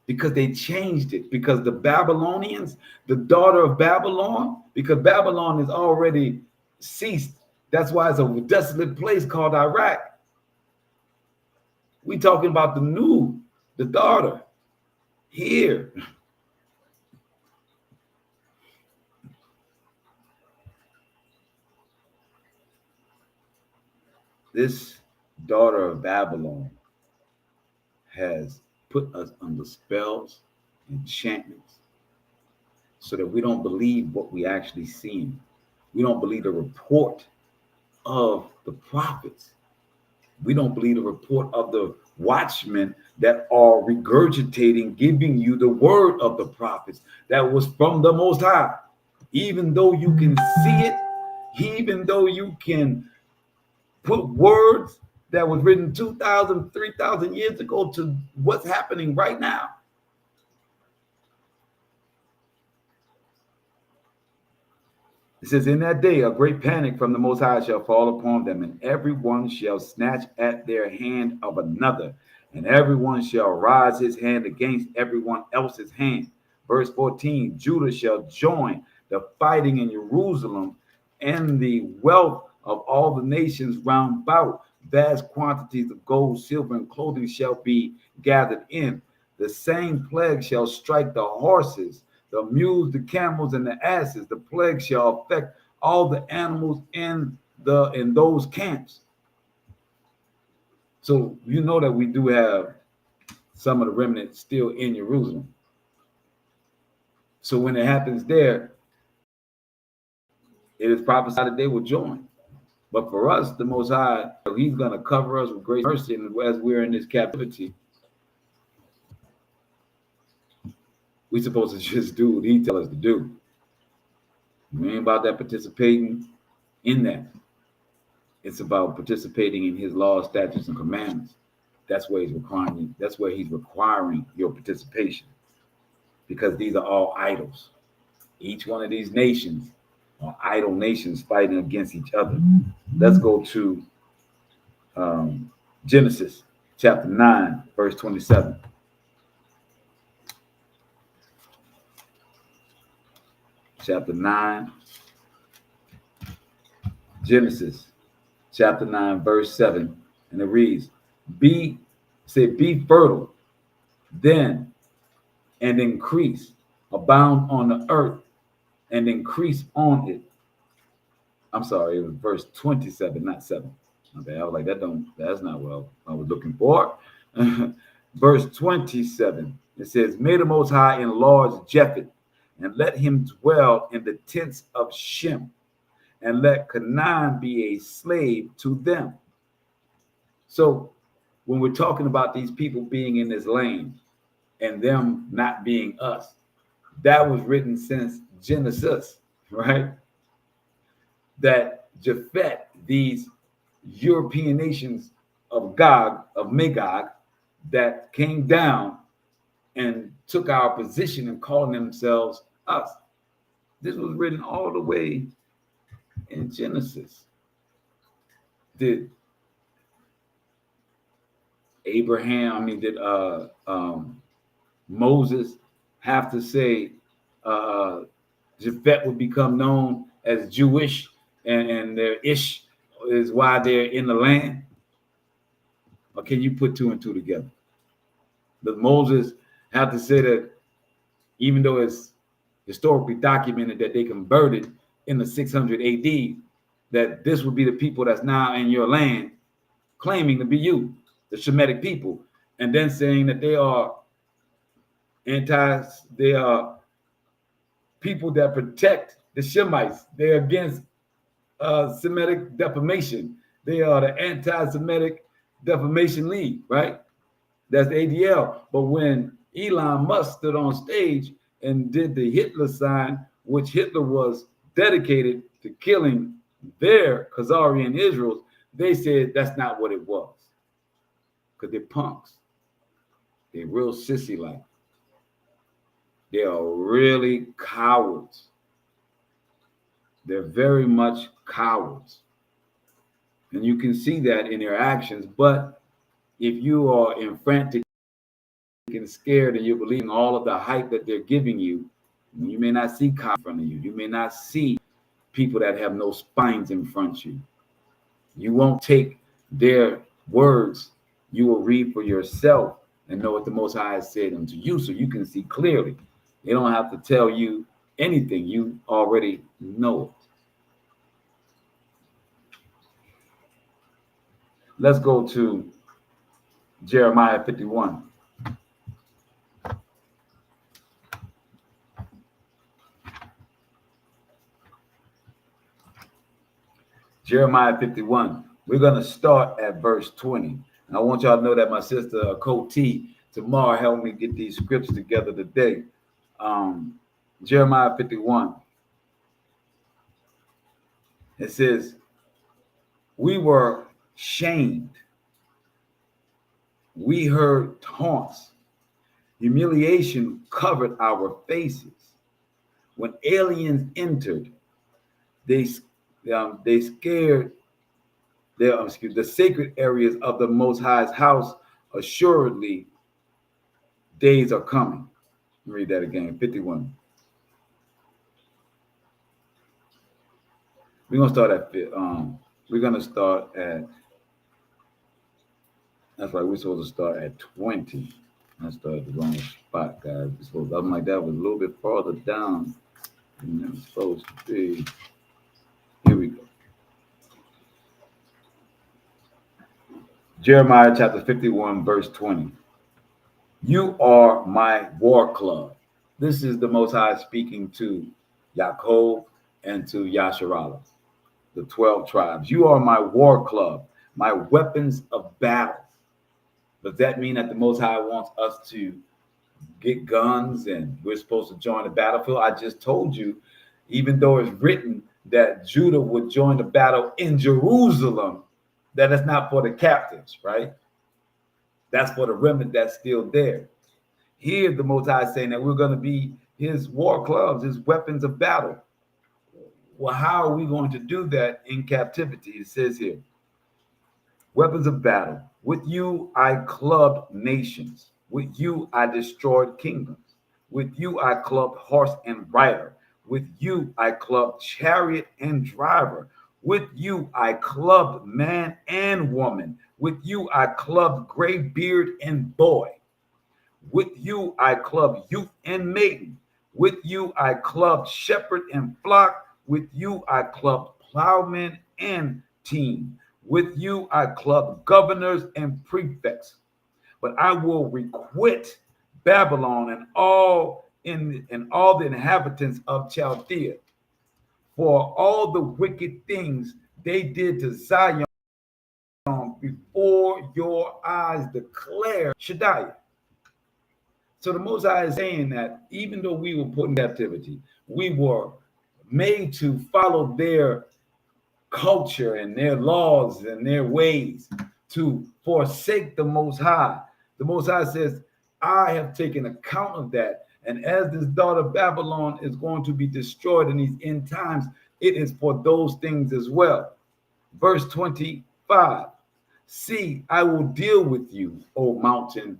because they changed it. Because the Babylonians, the daughter of Babylon, because Babylon is already ceased. That's why it's a desolate place called Iraq. We talking about the daughter here. This daughter of Babylon has put us under spells, enchantments, so that we don't believe what we actually see. We don't believe the report of the prophets. We don't believe the report of the watchmen that are regurgitating, giving you the word of the prophets that was from the Most High. Even though you can see it, even though you can put words that was written 2,000, 3,000 years ago to what's happening right now. It says, in that day, a great panic from the Most High shall fall upon them, and everyone shall snatch at their hand of another, and everyone shall rise his hand against everyone else's hand. Verse 14, Judah shall join the fighting in Jerusalem, and the wealth of all the nations round about. Vast quantities of gold, silver, and clothing shall be gathered in. The same plague shall strike the horses, the mules, the camels, and the asses. The plague shall affect all the animals in those camps. So you know that we do have some of the remnant still in Jerusalem. So when it happens there, it is prophesied that they will join. But for us, the Most High, He's going to cover us with great mercy, and as we're in this captivity, we're supposed to just do what He tells us to do. We ain't about that participating in that. It's about participating in His laws, statutes, and commandments. That's where He's requiring. That's where He's requiring your participation, because these are all idols. Each one of these nations are idol nations fighting against each other. Let's go to Genesis chapter 9, verse 27. Chapter 9, Genesis chapter 9, verse 7. And it reads, be fertile then and increase, abound on the earth and increase on it. I'm sorry, it was verse 27, not 7. Okay, I was like, that's not what I was looking for. Verse 27, it says, may the Most High enlarge Japheth, and let him dwell in the tents of Shem, and let Canaan be a slave to them. So when we're talking about these people being in this land and them not being us, that was written since Genesis, right? That Japheth, these European nations of Magog, that came down and took our position and called themselves us. This was written all the way in Genesis. Did Moses have to say Japheth would become known as Jewish, and their ish is why they're in the land? Or can you put two and two together? Does Moses have to say that, even though it's historically documented that they converted in the 600 AD, that this would be the people that's now in your land, claiming to be you, the Shemitic people, and then saying that they are people that protect the Shemites. They're against Semitic defamation. They are the Anti-Semitic Defamation League, right? That's the ADL. But when Elon Musk stood on stage and did the Hitler sign, which Hitler was dedicated to killing their Khazarian Israels, they said that's not what it was. Because they're punks. They're real sissy-like. They are really cowards. They're very much cowards. And you can see that in their actions. But if you are in frantic and scared and you're believing all of the hype that they're giving you, you may not see cops in front of you. You may not see people that have no spines in front of you. You won't take their words. You will read for yourself and know what the Most High has said unto you, so you can see clearly. They don't have to tell you anything. You already know it. Let's go to Jeremiah 51. Jeremiah 51. We're going to start at verse 20. And I want y'all to know that my sister, Coach T, tomorrow helped me get these scripts together today. Jeremiah 51. It says, we were shamed. We heard taunts. Humiliation covered our faces. When aliens entered, they scared the sacred areas of the Most High's house. Assuredly, days are coming. Read that again. 51. We're gonna start at that's right, we're supposed to start at 20. I started the wrong spot, guys. I'm like that was a little bit farther down than it was supposed to be. Here we go. Jeremiah chapter 51, verse 20. You are my war club. This is the Most High speaking to Yaakov and to Yasharallah, the 12 tribes. You are my war club, my weapons of battle. Does that mean that the Most High wants us to get guns and we're supposed to join the battlefield? I just told you, even though it's written that Judah would join the battle in Jerusalem, that is not for the captives, right? That's for the remnant that's still there. Here, the Most High is saying that we're going to be his war clubs, his weapons of battle. Well, how are we going to do that in captivity? It says here, weapons of battle. With you, I clubbed nations. With you, I destroyed kingdoms. With you, I clubbed horse and rider. With you, I clubbed chariot and driver. With you, I clubbed man and woman. With you, I clubbed gray beard and boy. With you, I clubbed youth and maiden. With you, I clubbed shepherd and flock. With you, I clubbed plowmen and team. With you, I clubbed governors and prefects. But I will requite Babylon and all the inhabitants of Chaldea for all the wicked things they did to Zion before your eyes, declare Shaddai. So the Most High is saying that even though we were put in captivity, we were made to follow their culture and their laws and their ways, to forsake the Most High. The Most High says, I have taken account of that. And as this daughter of Babylon is going to be destroyed in these end times, it is for those things as well. Verse 25, see, I will deal with you, O mountain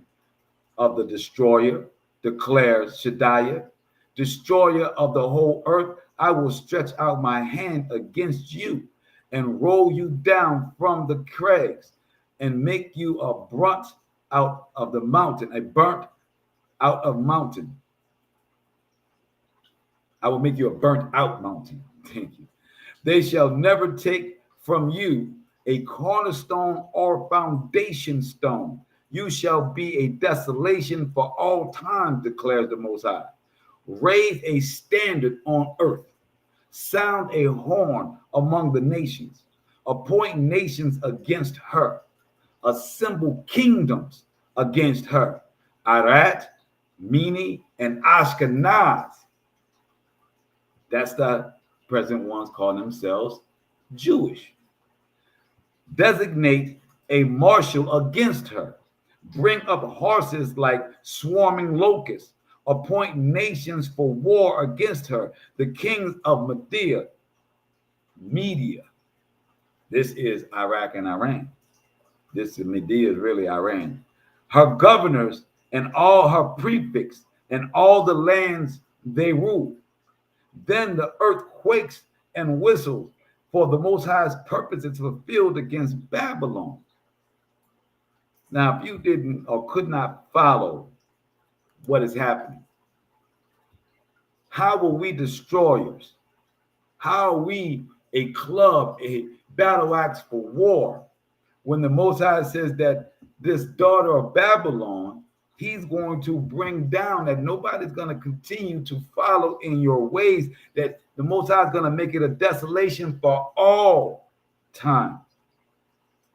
of the destroyer, declares Shaddai, destroyer of the whole earth. I will stretch out my hand against you and roll you down from the crags and make you a brunt out of the mountain, a burnt out of mountain. I will make you a burnt out mountain. Thank you. They shall never take from you a cornerstone or foundation stone. You shall be a desolation for all time, declares the Most High. Raise a standard on earth. Sound a horn among the nations. Appoint nations against her. Assemble kingdoms against her. Arad, Mini, and Ashkenaz. That's the present ones calling themselves Jewish. Designate a marshal against her. Bring up horses like swarming locusts. Appoint nations for war against her. The kings of Media. This is Iraq and Iran. This is Media is really Iran. Her governors and all her prefects and all the lands they rule. Then the earth quakes and whistles, for the Most High's purpose is fulfilled against Babylon. Now, if you didn't or could not follow what is happening, how are we destroyers? How are we a club, a battle axe for war, when the Most High says that this daughter of Babylon, he's going to bring down, that nobody's going to continue to follow in your ways, that the Most High is going to make it a desolation for all time,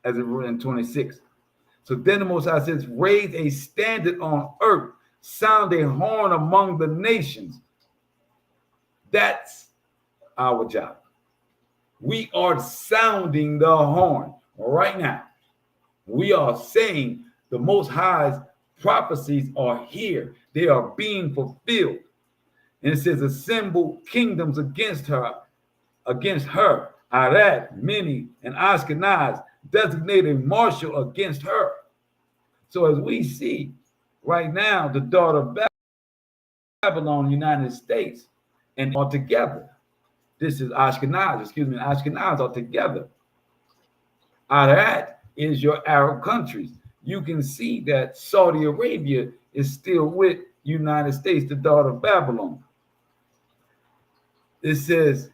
as it wrote in 26. So then the Most High says, raise a standard on earth, sound a horn among the nations. That's our job. We are sounding the horn right now. We are saying the Most High's prophecies are here. They are being fulfilled. And it says, assemble kingdoms against her, Arad, Mini, and Ashkenaz, designated marshal against her. So as we see right now, the daughter of Babylon, United States, and all together. This is Ashkenaz all together. Out of that is your Arab countries. You can see that Saudi Arabia is still with United States, the daughter of Babylon. It says,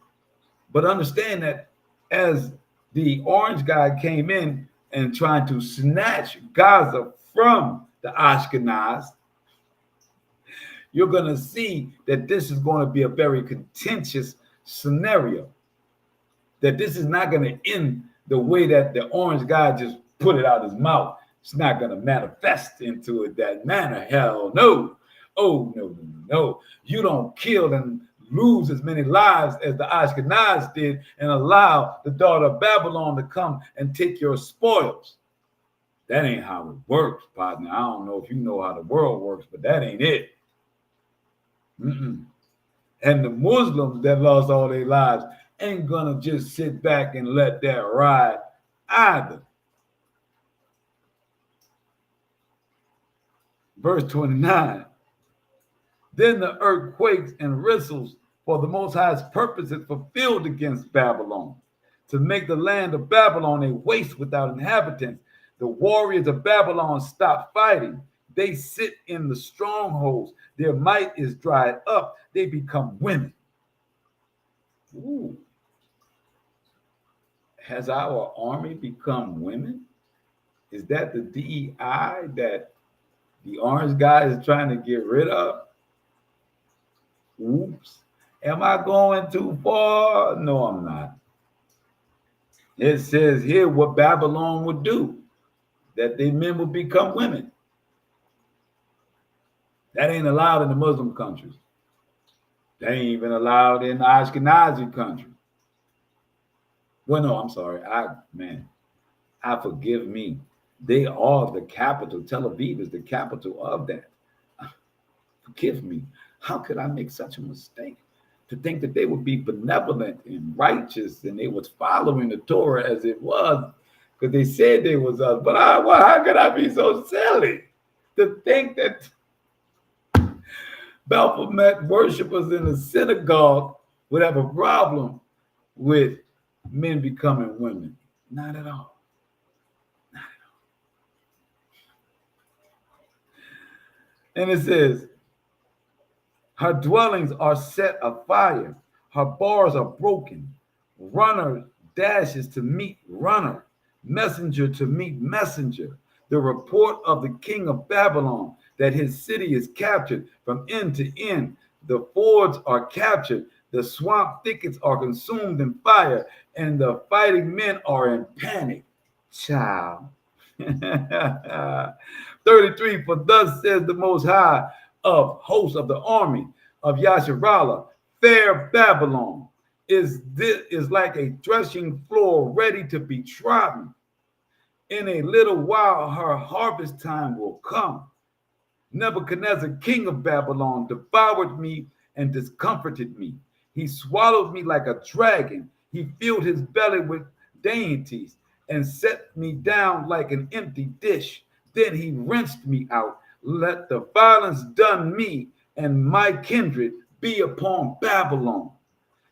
but understand that as the orange guy came in and trying to snatch Gaza from the Ashkenaz, you're going to see that this is going to be a very contentious scenario. That this is not going to end the way that the orange guy just put it out his mouth. It's not going to manifest into it that manner. Hell no. Oh, no. You don't kill and lose as many lives as the Ashkenaz did and allow the daughter of Babylon to come and take your spoils. That ain't how it works, partner. I don't know if you know how the world works, but that ain't it. And the Muslims that lost all their lives ain't gonna just sit back and let that ride either. Verse 29. Then the earth quakes and wrestles, for the Most High's purpose is fulfilled against Babylon, to make the land of Babylon a waste without inhabitants. The warriors of Babylon stop fighting. They sit in the strongholds. Their might is dried up. They become women. Ooh. Has our army become women? Is that the DEI that the orange guy is trying to get rid of? Oops. Am I going too far? No, I'm not. It says here what Babylon would do, that they men would become women. That ain't allowed in the Muslim countries. They ain't even allowed in the Ashkenazi country. Well, no, I'm sorry. Forgive me. They are the capital. Tel Aviv is the capital of that. Forgive me. How could I make such a mistake? To think that they would be benevolent and righteous and they was following the Torah as it was, because they said they was us. But how could I be so silly to think that Baphomet worshipers in the synagogue would have a problem with men becoming women? Not at all. Not at all. And it says, her dwellings are set afire. Her bars are broken. Runner dashes to meet runner. Messenger to meet messenger. The report of the king of Babylon that his city is captured from end to end. The fords are captured. The swamp thickets are consumed in fire. And the fighting men are in panic. Child. 33, for thus says the Most High of hosts of the army of Yasharallah, fair Babylon is like a threshing floor ready to be trodden. In a little while her harvest time will come. Nebuchadnezzar, king of Babylon, devoured me and discomforted me. He swallowed me like a dragon. He filled his belly with dainties and set me down like an empty dish. Then he rinsed me out. Let the violence done me and my kindred be upon Babylon.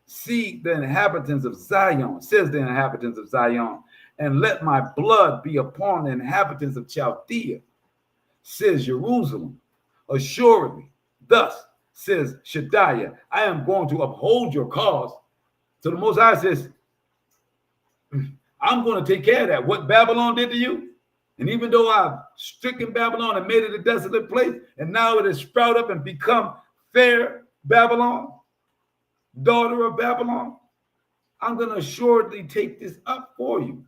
See the inhabitants of Zion, says the inhabitants of Zion, and let my blood be upon the inhabitants of Chaldea, says Jerusalem. Assuredly, thus says Shadiah, I am going to uphold your cause. So the Most High says, I'm going to take care of that. What Babylon did to you, and even though I've stricken Babylon and made it a desolate place, and now it has sprouted up and become fair Babylon, daughter of Babylon, I'm going to assuredly take this up for you.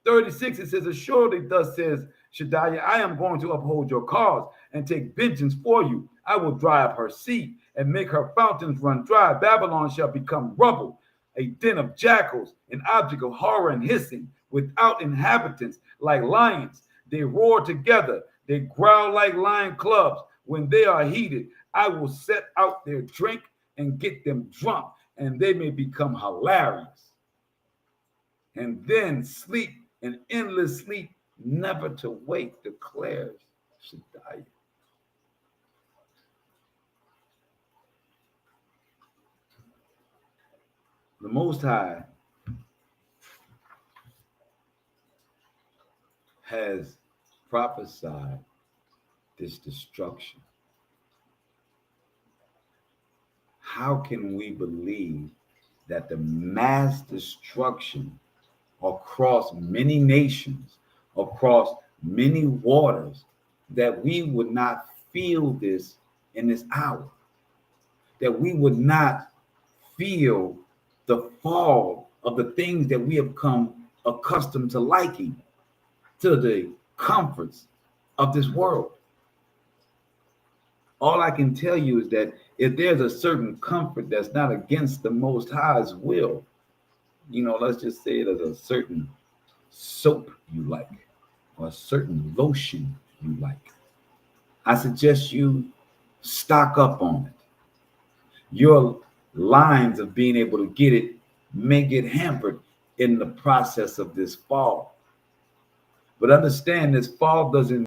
36, it says, assuredly, thus says Shadiah, I am going to uphold your cause and take vengeance for you. I will dry up her sea and make her fountains run dry. Babylon shall become rubble, a den of jackals, an object of horror and hissing, without inhabitants, like lions. They roar together. They growl like lion clubs. When they are heated, I will set out their drink and get them drunk, and they may become hilarious. And then sleep, an endless sleep, never to wake, declares Shadiah. The Most High has prophesied this destruction. How can we believe that the mass destruction across many nations, across many waters, that we would not feel this in this hour? That we would not feel the fall of the things that we have come accustomed to liking, to the comforts of this world. All I can tell you is that if there's a certain comfort that's not against the Most High's will, let's just say there's a certain soap you like or a certain lotion you like, I suggest you stock up on it. Your lines of being able to get it may get hampered in the process of this fall. But understand, this fall doesn't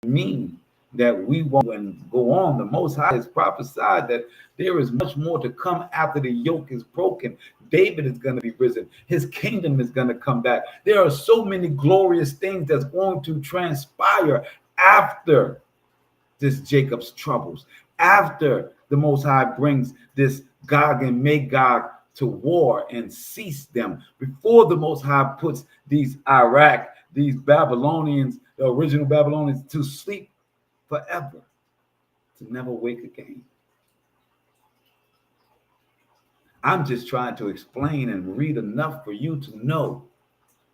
mean that we won't go on. The Most High has prophesied that there is much more to come after the yoke is broken. David is going to be risen. His kingdom is going to come back. There are so many glorious things that's going to transpire after this Jacob's troubles, after the Most High brings this Gog and Magog to war and cease them, before the Most High puts these Iraq, these Babylonians, the original Babylonians, to sleep forever, to never wake again. I'm just trying to explain and read enough for you to know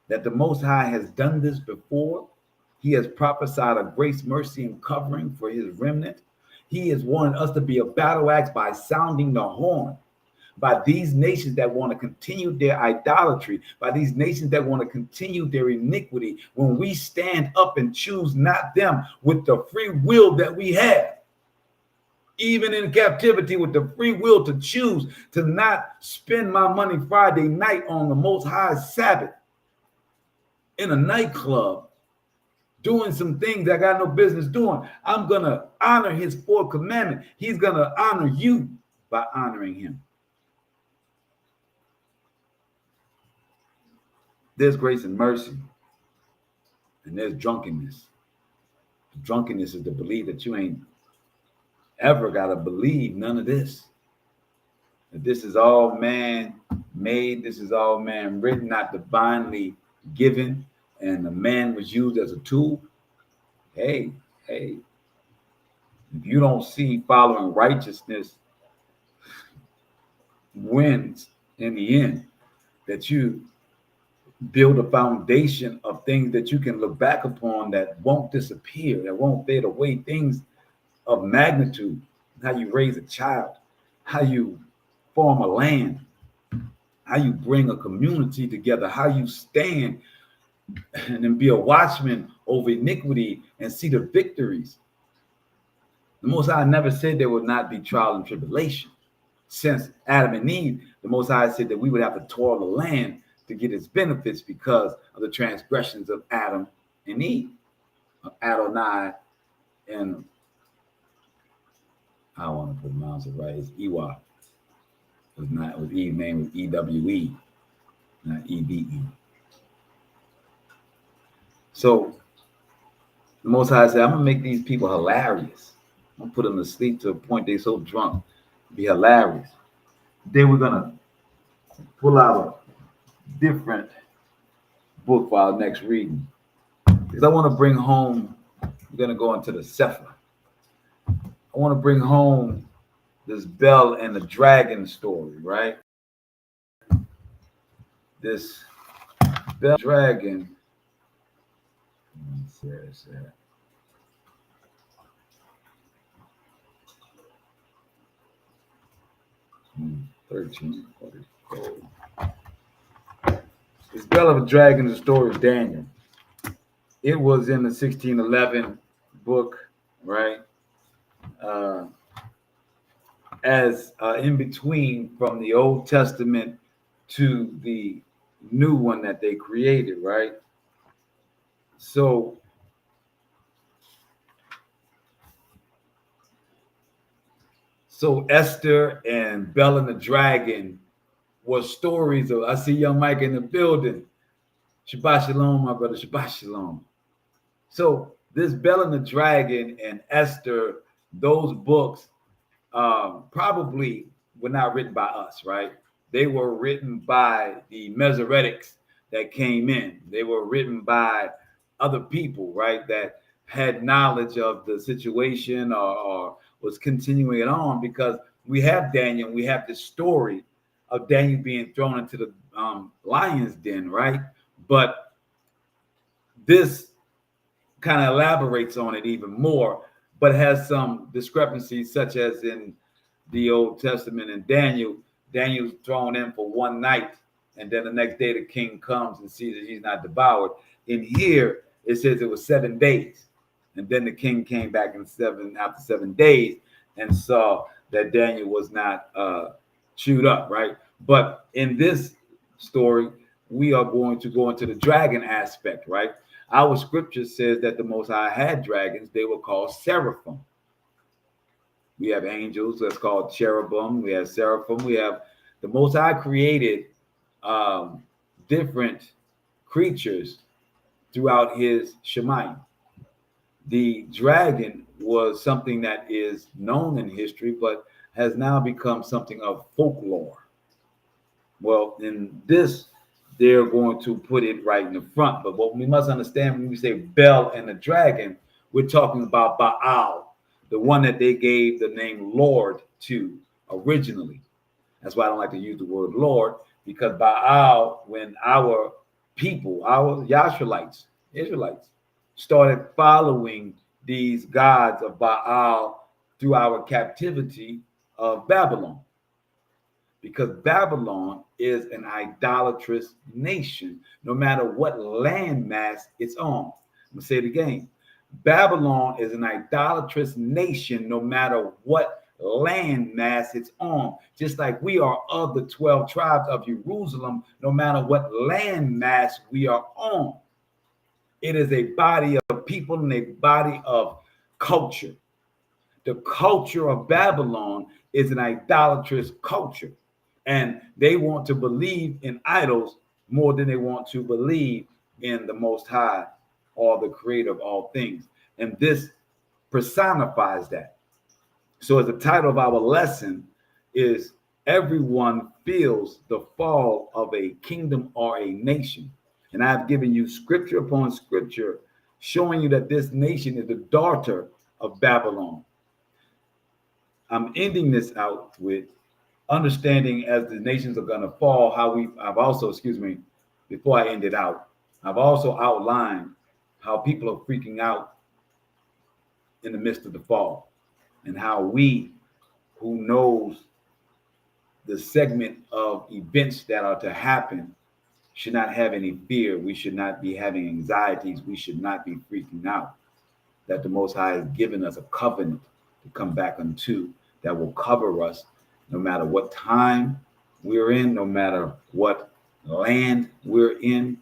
that the Most High has done this before. He has prophesied a grace, mercy, and covering for his remnant. He has wanted us to be a battle axe by sounding the horn, by these nations that want to continue their idolatry, by these nations that want to continue their iniquity, when we stand up and choose not them with the free will that we have, even in captivity, with the free will to choose to not spend my money Friday night on the Most High Sabbath in a nightclub, doing some things I got no business doing. I'm going to honor his fourth commandment. He's going to honor you by honoring him. There's grace and mercy, and there's drunkenness. Drunkenness is to believe that you ain't ever got to believe none of this. That this is all man made. This is all man written, not divinely given. And the man was used as a tool. Hey, if you don't see following righteousness wins in the end, that you build a foundation of things that you can look back upon that won't disappear, that won't fade away, things of magnitude, how you raise a child, how you form a land, how you bring a community together, how you stand and then be a watchman over iniquity and see the victories. The Most High never said there would not be trial and tribulation. Since Adam and Eve, the Most High said that we would have to toil the land to get its benefits because of the transgressions of Adam and Eve, of Adonai, and I don't want to pronounce it right. It's Ewa. It was Eve's name was EWE, not EBE. So the Most High said, I'm gonna make these people hilarious. I'm gonna put them to sleep to a point they're so drunk, be hilarious. Then we're gonna pull out a different book for our next reading, because I want to bring home. We're gonna go into the Sefer. I want to bring home this Bell and the Dragon story, right? This Bell Dragon. Where's that? 13. This Bell of a Dragon, the story of Daniel. It was in the 1611 book, right? As in between from the Old Testament to the new one that they created, right? So Esther and Bell and the Dragon was stories of, I see young Mike in the building. Shabbat Shalom, my brother, Shabbat Shalom. So this Bell and the Dragon and Esther, those books probably were not written by us, right? They were written by the Mesoretics that came in. They were written by other people, right, that had knowledge of the situation or was continuing it on, because we have Daniel, we have this story of Daniel being thrown into the lion's den, right? But this kind of elaborates on it even more, but has some discrepancies, such as in the Old Testament and Daniel's thrown in for one night, and then the next day the king comes and sees that he's not devoured. In here, it says it was 7 days, and then the king came back after 7 days and saw that Daniel was not chewed up, right? But in this story, we are going to go into the dragon aspect, right? Our scripture says that the Most High had dragons. They were called seraphim. We have angels that's called cherubim. We have seraphim. We have the Most High created different creatures throughout his Shemayim. The dragon was something that is known in history, but has now become something of folklore. Well, in this, they're going to put it right in the front. But what we must understand when we say Bel and the dragon, we're talking about Baal, the one that they gave the name Lord to originally. That's why I don't like to use the word Lord, because Baal, when our people, our Yasharites, Israelites, started following these gods of Baal through our captivity of Babylon. Because Babylon is an idolatrous nation, no matter what landmass it's on. I'm going to say it again. Babylon is an idolatrous nation, no matter what landmass it's on. Just like we are of the 12 tribes of Jerusalem, no matter what landmass we are on. It is a body of people and a body of culture. The culture of Babylon is an idolatrous culture. And they want to believe in idols more than they want to believe in the Most High, or the creator of all things. And this personifies that. So as the title of our lesson is, everyone feels the fall of a kingdom or a nation. And I've given you scripture upon scripture showing you that this nation is the daughter of Babylon. I'm ending this out with understanding, as the nations are going to fall, I've also, before I end it out, I've also outlined how people are freaking out in the midst of the fall, and how we, who knows the segment of events that are to happen, should not have any fear. We should not be having anxieties. We should not be freaking out. That the Most High has given us a covenant to come back unto, that will cover us no matter what time we're in, no matter what land we're in.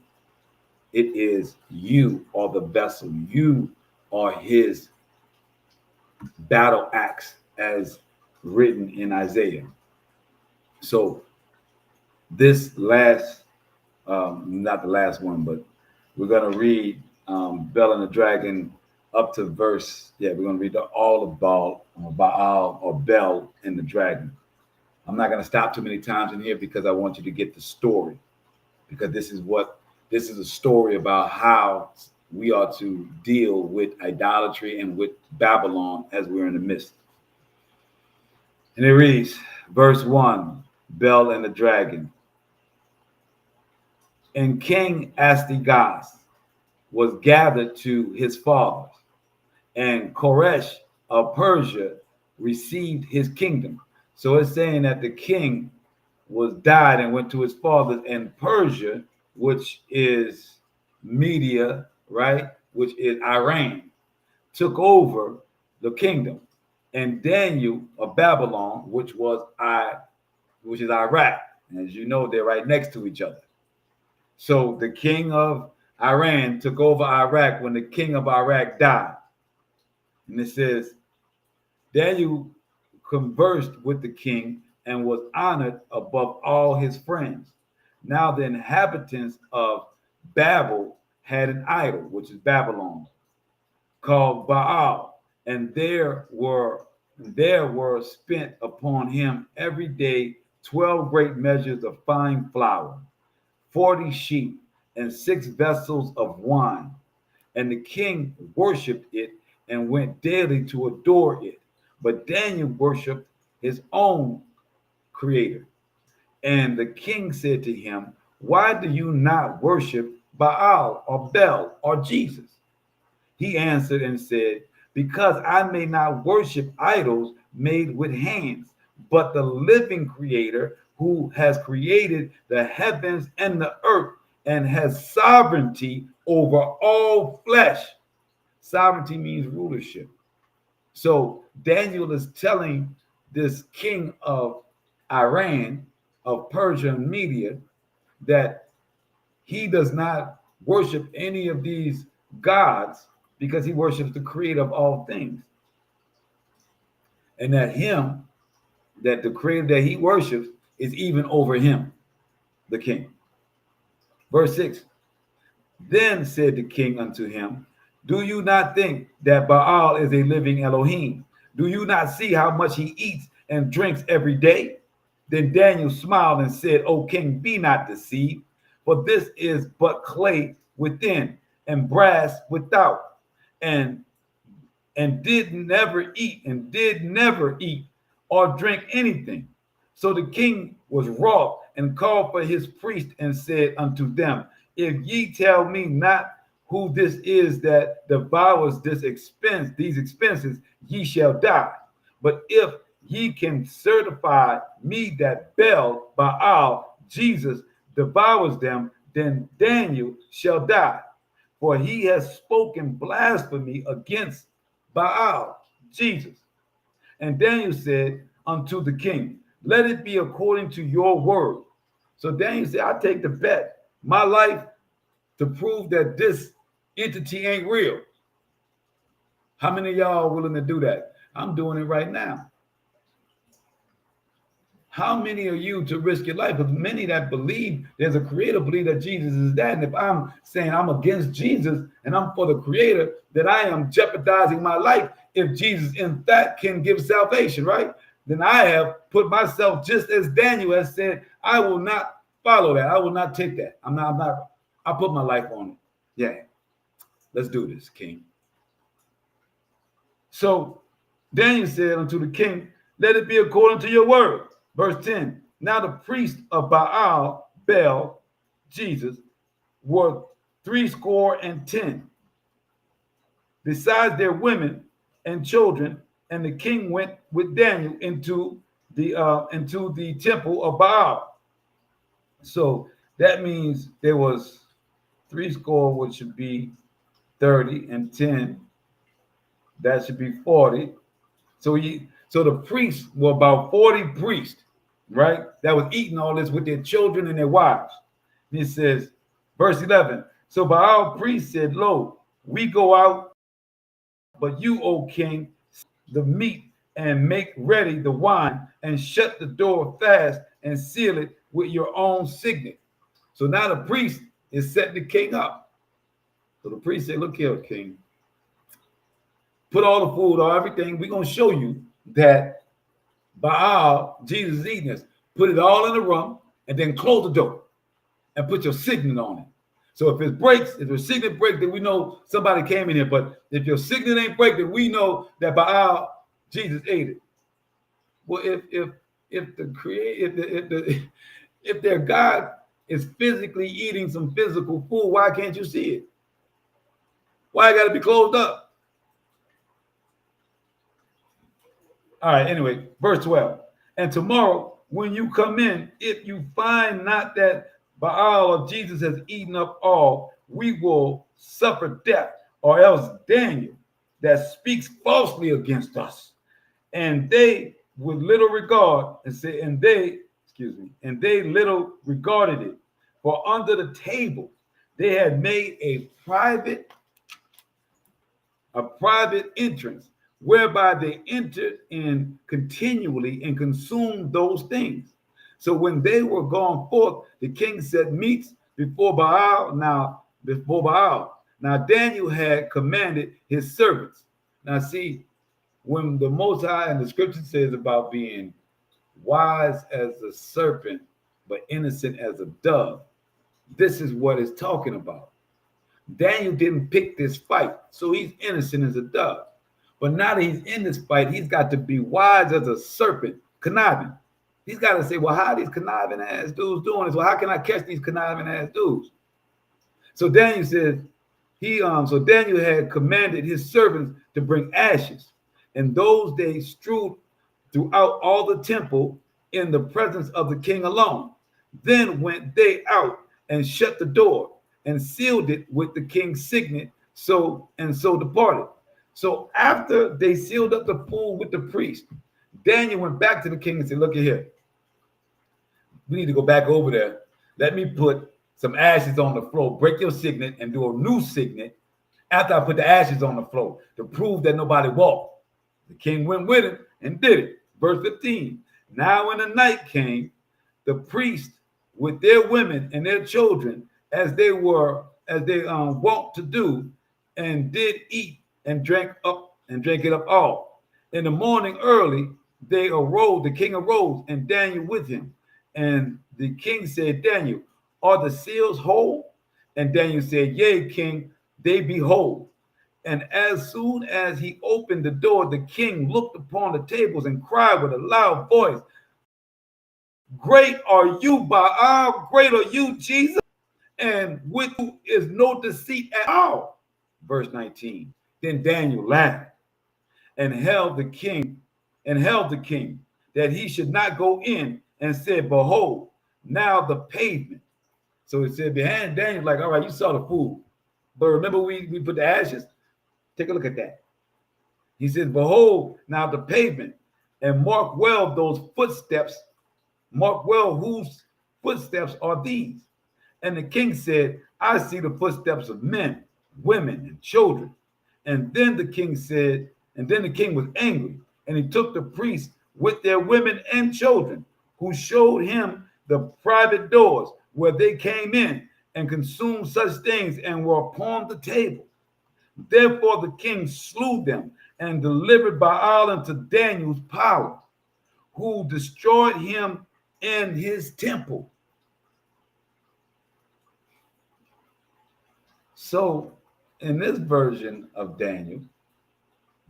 It is you are the vessel. You are his battle axe, as written in Isaiah. So this last, not the last one, but we're going to read Bel and the Dragon up to verse, we're going to read all of Baal or Bel and the Dragon. I'm not going to stop too many times in here, because I want you to get the story, because this is a story about how we are to deal with idolatry and with Babylon as we're in the midst. And it reads, verse 1, Bel and the Dragon. And King Astyages was gathered to his fathers, and Koresh of Persia received his kingdom. So it's saying that the king died and went to his fathers, and Persia, which is Media, right, which is Iran, took over the kingdom. And Daniel of Babylon, which is Iraq. And as you know, they're right next to each other. So the king of Iran took over Iraq when the king of Iraq died. And it says, Daniel conversed with the king and was honored above all his friends. Now the inhabitants of Babel had an idol, which is Babylon, called Baal, and there were spent upon him every day 12 great measures of fine flour, 40 sheep, and 6 vessels of wine. And the king worshipped it and went daily to adore it. But Daniel worshipped his own creator. And the king said to him, why do you not worship Baal or Bel or Jesus? He answered and said, because I may not worship idols made with hands, but the living creator who has created the heavens and the earth and has sovereignty over all flesh. Sovereignty means rulership. So Daniel is telling this king of Iran, of Persia and Media, that he does not worship any of these gods because he worships the creator of all things. And that the creator that he worships is even over him, the king. Verse 6, then said the king unto him, do you not think that Baal is a living Elohim? Do you not see how much he eats and drinks every day? Then Daniel smiled and said, O king, be not deceived, for this is but clay within and brass without, and did never eat or drink anything. So the king was wroth and called for his priest and said unto them, if ye tell me not who this is that devours these expenses, ye shall die. But if ye can certify me that Baal, Jesus, devours them, then Daniel shall die. For he has spoken blasphemy against Baal, Jesus. And Daniel said unto the king, let it be according to your word. So Daniel said, I take the bet, my life, to prove that this entity ain't real. How many of y'all are willing to do that? I'm doing it right now. How many are you to risk your life? Because many that believe there's a creator believe that Jesus is that. And if I'm saying I'm against Jesus and I'm for the creator, that I am jeopardizing my life if Jesus in fact can give salvation, right? Then I have put myself, just as Daniel has said, I will not follow that. I will not take that. I put my life on it. Yeah. Let's do this, king. So Daniel said unto the king, let it be according to your word. Verse 10, now the priests of Baal, Jesus, were 70, besides their women and children, and the king went with Daniel into the temple of Baal. So that means there was 70, which should be 30, and 10, that should be 40. So the priests were about 40 priests, right? That was eating all this with their children and their wives. And it says, verse 11, so Baal priest said, lo, we go out, but you, O king, the meat and make ready the wine and shut the door fast and seal it with your own signet. So now the priest is setting the king up. So the priest said, look here, king, put all the food or everything. We're going to show you that Baal, Jesus is eating this. Put it all in the room and then close the door and put your signet on it. So if it breaks, if your signet breaks, then we know somebody came in here. But if your signet ain't break, then we know that Baal, Jesus ate it. Well, if their God is physically eating some physical food, why can't you see it? Why it got to be closed up? All right, anyway, verse 12. And tomorrow, when you come in, if you find not that Baal of Jesus has eaten up all, we will suffer death, or else Daniel that speaks falsely against us. And they with little regard, and they little regarded it. For under the table, they had made a private entrance whereby they entered in continually and consumed those things. So when they were gone forth, the king set meats before Baal. Now Daniel had commanded his servants. Now see, when the Most High and the scripture says about being wise as a serpent, but innocent as a dove, this is what it's talking about. Daniel didn't pick this fight, so he's innocent as a dove. But now that he's in this fight, he's got to be wise as a serpent, conniving. He's got to say, well, how are these conniving ass dudes doing this? Well, how can I catch these conniving ass dudes? So Daniel says, so Daniel had commanded his servants to bring ashes. And those they strewed throughout all the temple in the presence of the king alone. Then went they out and shut the door and sealed it with the king's signet, so departed. So after they sealed up the pool with the priest, Daniel went back to the king and said, look at here. We need to go back over there. Let me put some ashes on the floor, break your signet and do a new signet after I put the ashes on the floor to prove that nobody walked. The king went with him and did it. Verse 15. Now when the night came, the priests with their women and their children, as they wont to do, and did eat and drank it up all. In the morning early, the king arose, and Daniel with him. And the king said, Daniel, are the seals whole? And Daniel said, yea, king, they be whole. And as soon as he opened the door, the king looked upon the tables and cried with a loud voice, great are you, Baal, great are you, Jesus, and with you is no deceit at all. Verse 19. Then Daniel laughed and held the king that he should not go in, and said, behold, now the pavement. So it said behind Daniel, like, all right, you saw the food, but remember we put the ashes. Take a look at that. He says, behold, now the pavement, and mark well those footsteps. Mark well whose footsteps are these. And the king said, I see the footsteps of men, women, and children. And then the king was angry, and he took the priests with their women and children, who showed him the private doors where they came in, and consumed such things, and were upon the table. Therefore the king slew them, and delivered Baal into Daniel's power, who destroyed him in his temple. So in this version of Daniel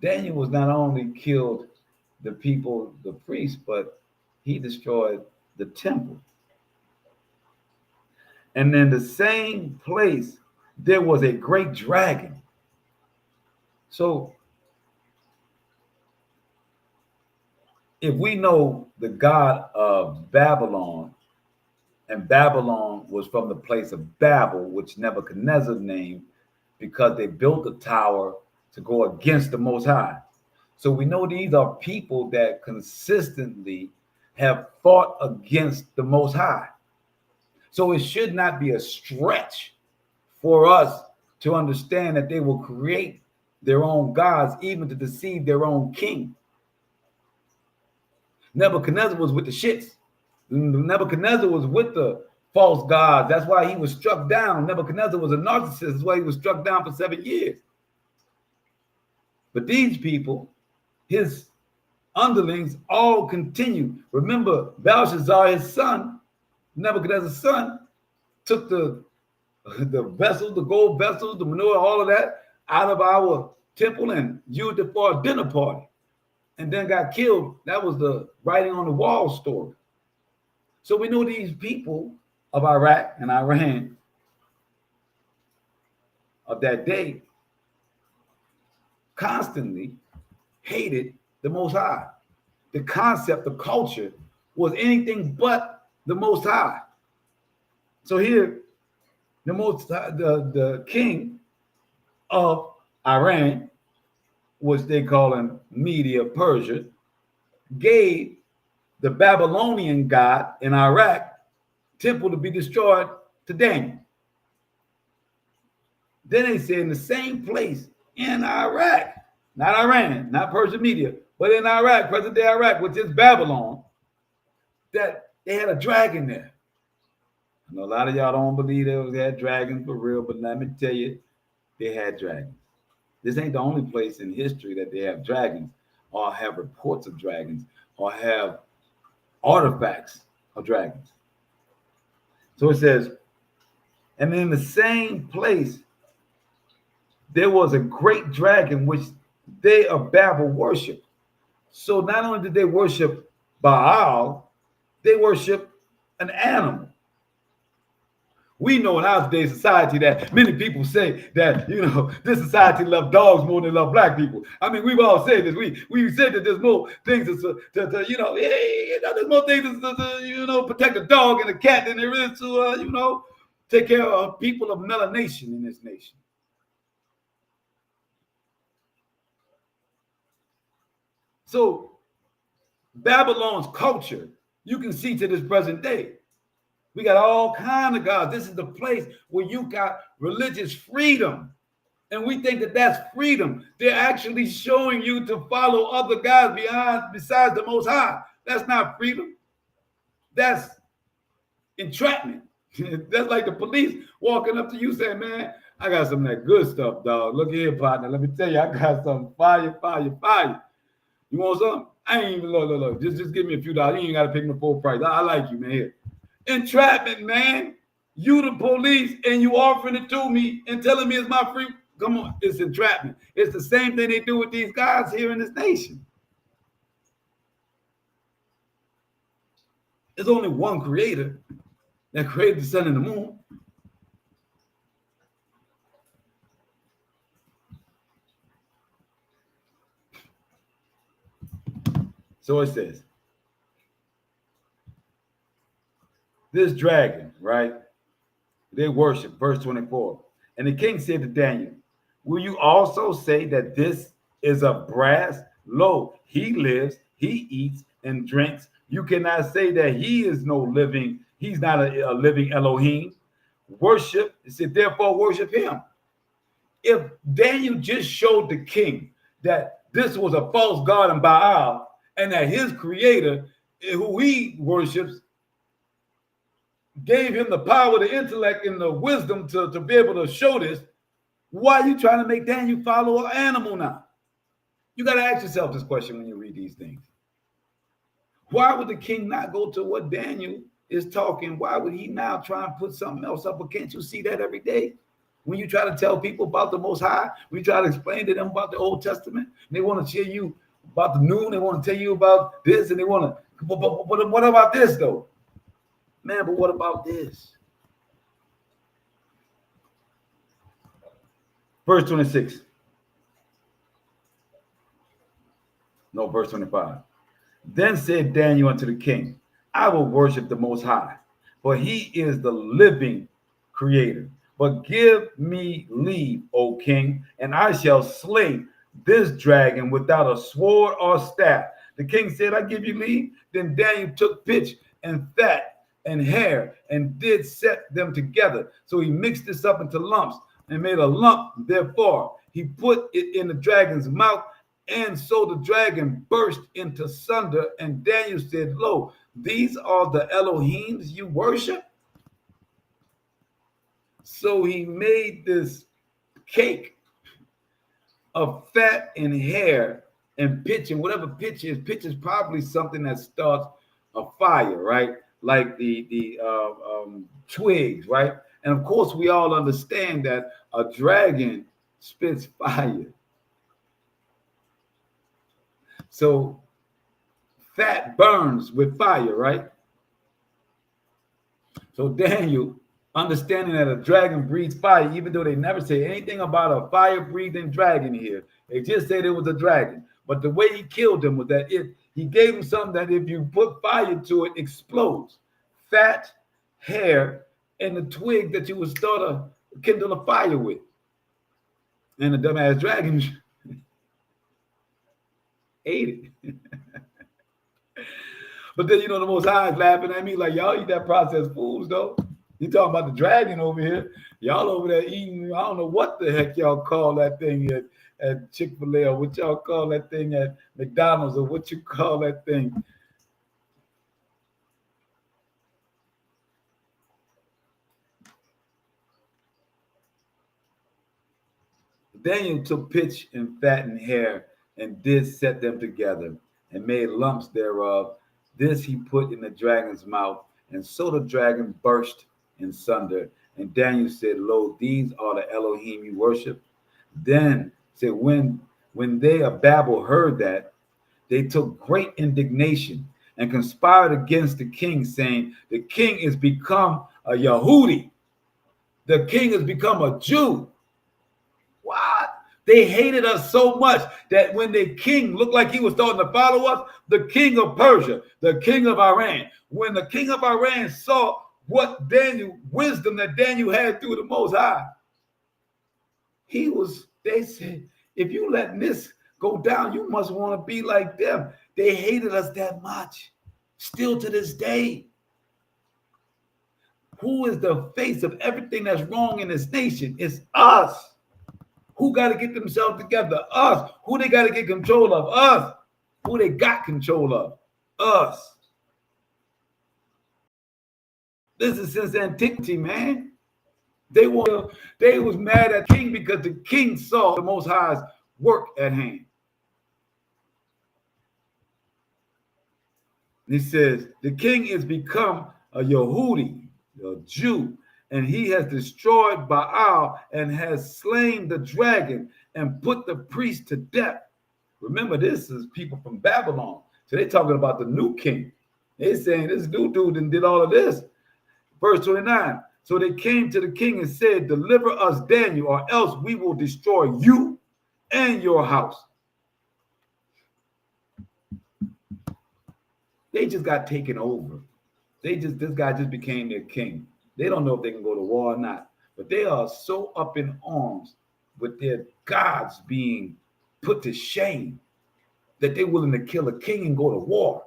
was not only killed the people, the priests, but he destroyed the temple. And in the same place, there was a great dragon. So if we know the god of Babylon, and Babylon was from the place of Babel, which Nebuchadnezzar named because they built a tower to go against the Most High. So we know these are people that consistently have fought against the Most High. So it should not be a stretch for us to understand that they will create their own gods, even to deceive their own king. Nebuchadnezzar was with the shits. Nebuchadnezzar was with the false gods. That's why he was struck down. Nebuchadnezzar was a narcissist. That's why he was struck down for 7 years. But these people, his underlings, all continue. Remember, Belshazzar, his son, Nebuchadnezzar's son, took the vessels, the gold vessels, the manure, all of that out of our temple and used it for a dinner party, and then got killed. That was the writing on the wall story. So we know these people of Iraq and Iran of that day constantly hated the Most High. The concept, the culture was anything but the Most High. So here, the king of Iran, which they call in Media Persia, gave the Babylonian god in Iraq temple to be destroyed to Daniel. Then they said in the same place in Iraq, not Iran, not Persian media, but in Iraq, present day Iraq, which is Babylon, that they had a dragon there. I know a lot of y'all don't believe they had dragons for real, but let me tell you, they had dragons. This ain't the only place in history that they have dragons, or have reports of dragons, or have artifacts of dragons. So it says, and in the same place, there was a great dragon which they of Babel worshiped. So not only did they worship Baal, they worship an animal. We know in our today's society that many people say that, this society loves dogs more than they love black people. I mean, we've all said this. We said that there's more things there's more things to protect a dog and a cat than there is to, take care of people of melanation in this nation. So Babylon's culture, you can see to this present day. We got all kinds of gods. This is the place where you got religious freedom. And we think that that's freedom. They're actually showing you to follow other gods besides the Most High. That's not freedom. That's entrapment. That's like the police walking up to you saying, man, I got some of that good stuff, dog. Look here, partner. Let me tell you, I got some fire. You want some? I ain't even, look. Just give me a few dollars. You ain't got to pay me the full price. I like you, man. Here. Entrapment, man. You the police and you offering it to me and telling me it's my free. Come on, it's entrapment. It's the same thing they do with these guys here in this nation. There's only one creator that created the sun and the moon. So it says, this dragon, right? They worship, verse 24. And the king said to Daniel, will you also say that this is of brass? Lo, he lives, he eats and drinks. You cannot say that he is no living, he's not a living Elohim. Worship, it said, therefore worship him. If Daniel just showed the king that this was a false god in Baal, and that his creator, who he worships, gave him the power, the intellect, and the wisdom to be able to show this, why are you trying to make Daniel follow an animal now? You got to ask yourself this question when you read these things. Why would the king not go to what Daniel is talking? Why would he now try and put something else up? But can't you see that every day? When you try to tell people about the Most High, when you try to explain to them about the Old Testament, they want to tell you about the new, they want to tell you about this, and they want to, but what about this though? Man, but what about this? Verse 26. No, verse 25. Then said Daniel unto the king, I will worship the Most High, for he is the living creator. But give me leave, O king, and I shall slay this dragon without a sword or staff. The king said, I give you leave. Then Daniel took pitch and fat and hair and did set them together. So he mixed this up into lumps and made a lump. Therefore, he put it in the dragon's mouth, and so the dragon burst into sunder. And Daniel said, lo, these are the Elohims you worship. So he made this cake of fat and hair and pitch, and whatever pitch is probably something that starts a fire, right? Like the twigs, right? And of course, we all understand that a dragon spits fire. So fat burns with fire, right? So Daniel, understanding that a dragon breathes fire, even though they never say anything about a fire-breathing dragon here, they just said it was a dragon. But the way he killed him was that he gave him something that if you put fire to it, explodes. Fat, hair, and the twig that you would start to kindle a fire with. And the dumbass dragon ate it. But then, the Most High is laughing at me like, y'all eat that processed foods, though. You talking about the dragon over here? Y'all over there eating. I don't know what the heck y'all call that thing at Chick-fil-A, or what y'all call that thing at McDonald's, or what you call that thing. Daniel took pitch and fattened hair and did set them together and made lumps thereof. This he put in the dragon's mouth, and so the dragon burst in sunder. And Daniel said, Lo, these are the Elohim you worship. Then said, when they of Babel heard that, they took great indignation and conspired against the king, saying, the king is become a Yehudi. The king has become a Jew. What? They hated us so much that when the king looked like he was starting to follow us, the king of Persia, the king of Iran, when the king of Iran saw what wisdom that Daniel had through the Most High, they said, if you let this go down, you must want to be like them. They hated us that much. Still to this day. Who is the face of everything that's wrong in this nation? It's us. Who got to get themselves together? Us. Who they got to get control of? Us. Who they got control of? Us. This is since antiquity, man. They was mad at the king because the king saw the Most High's work at hand. He says, the king is become a Yehudi, a Jew, and he has destroyed Baal and has slain the dragon and put the priest to death. Remember, this is people from Babylon. So they're talking about the new king. They're saying this new dude and did all of this. Verse 29. So they came to the king and said, deliver us Daniel, or else we will destroy you and your house. They just got taken over. This guy just became their king. They don't know if they can go to war or not, but they are so up in arms with their gods being put to shame that they're willing to kill a king and go to war.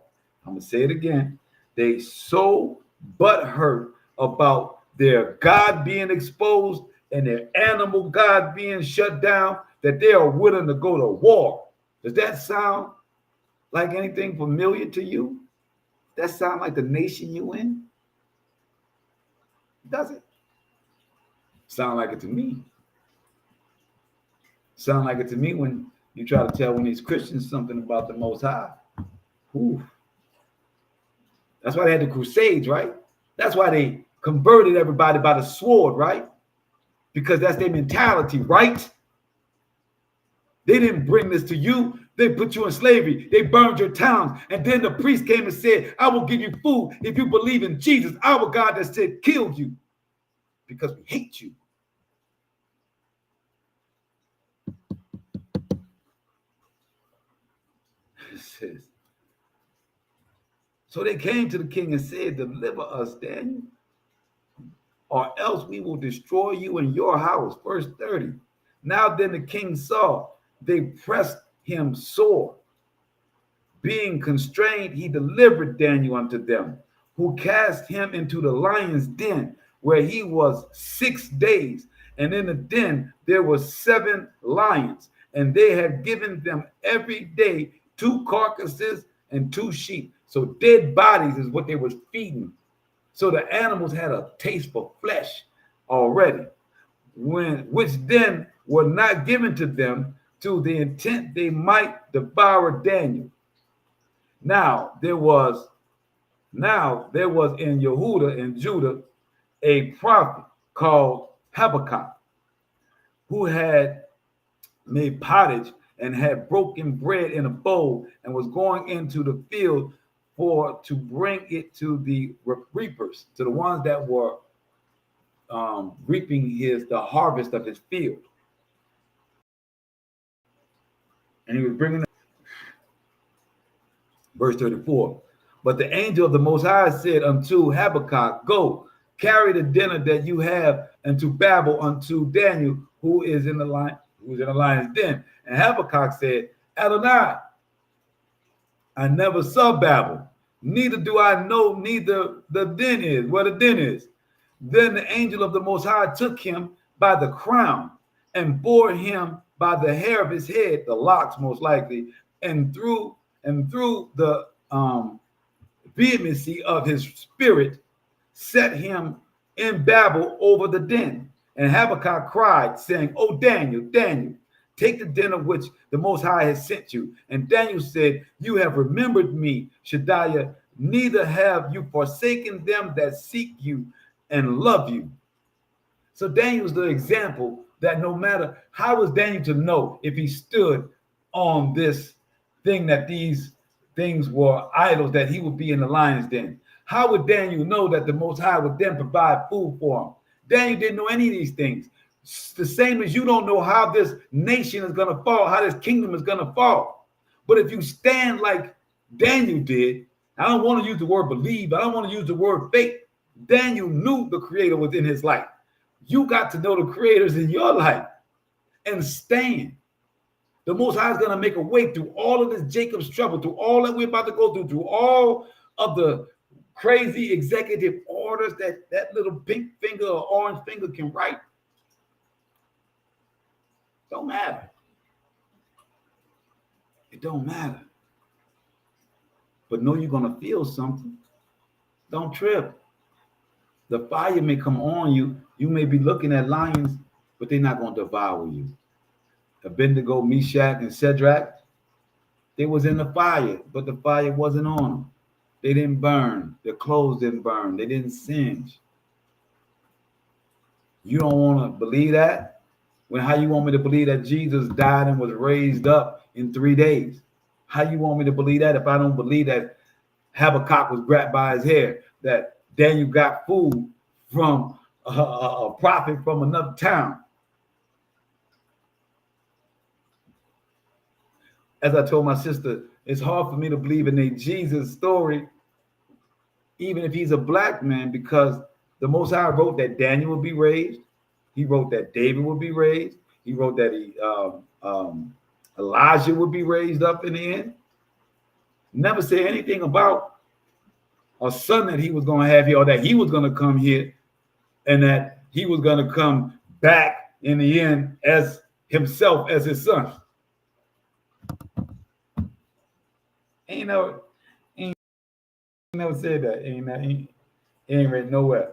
I'm going to say it again. They so butthurt about their God being exposed and their animal God being shut down that they are willing to go to war. Does that sound like anything familiar to you? That sound like the nation you in? Does it? Sound like it to me. Sound like it to me when you try to tell one of these Christians something about the Most High. Ooh. That's why they had the Crusades, right? That's why they converted everybody by the sword, right? Because that's their mentality, right? They didn't bring this to you. They put you in slavery. They burned your towns. And then the priest came and said, I will give you food if you believe in Jesus, our God that said, kill you because we hate you. It says, so they came to the king and said, deliver us, Daniel, or else we will destroy you and your house. Verse 30. Now then the king saw they pressed him sore. Being constrained, he delivered Daniel unto them, who cast him into the lion's den, where he was 6 days. And in the den there were 7 lions, and they had given them every day 2 carcasses and 2 sheep. So dead bodies is what they was feeding. So the animals had a taste for flesh already, which then were not given to them to the intent they might devour Daniel. Now there was in Yehuda and Judah a prophet called Habakkuk, who had made pottage and had broken bread in a bowl and was going into the field to bring it to the reapers, to the ones that were reaping the harvest of his field. And he was bringing it. Verse 34. But the angel of the Most High said unto Habakkuk, go, carry the dinner that you have unto Babel unto Daniel, who is in the lion's den. And Habakkuk said, Adonai, I never saw Babel, neither do I know neither the den is, where the den is. Then the angel of the Most High took him by the crown and bore him by the hair of his head, the locks most likely, and through the vehemency of his spirit, set him in Babel over the den. And Habakkuk cried, saying, "O Daniel, Daniel, take the den of which the Most High has sent you." And Daniel said, "You have remembered me, Shaddai, neither have you forsaken them that seek you and love you." So Daniel's the example that no matter how was Daniel to know if he stood on this thing that these things were idols, that he would be in the lion's den? How would Daniel know that the Most High would then provide food for him? Daniel didn't know any of these things. It's the same as you don't know how this nation is going to fall, how this kingdom is going to fall. But if you stand like Daniel did, I don't want to use the word believe, I don't want to use the word faith. Daniel knew the Creator was in his life. You got to know the Creator's in your life and stand. The Most High is going to make a way through all of this Jacob's trouble, through all that we're about to go through all of the crazy executive orders that little pink finger or orange finger can write. Don't matter. It don't matter. But know you're going to feel something. Don't trip. The fire may come on you. You may be looking at lions, but they're not going to devour you. Abednego, Meshach, and Shadrach, they was in the fire, but the fire wasn't on them. They didn't burn. Their clothes didn't burn. They didn't singe. You don't want to believe that? How you want me to believe that Jesus died and was raised up in 3 days? How you want me to believe that if I don't believe that Habakkuk was grabbed by his hair, that Daniel got food from a prophet from another town? As I told my sister, it's hard for me to believe in a Jesus story, even if he's a black man, because the Most High wrote that Daniel would be raised. He wrote that David would be raised. He wrote that Elijah would be raised up in the end. Never said anything about a son that he was going to have here, or that he was going to come here, and that he was going to come back in the end as himself, as his son. Ain't never said that. Ain't read nowhere.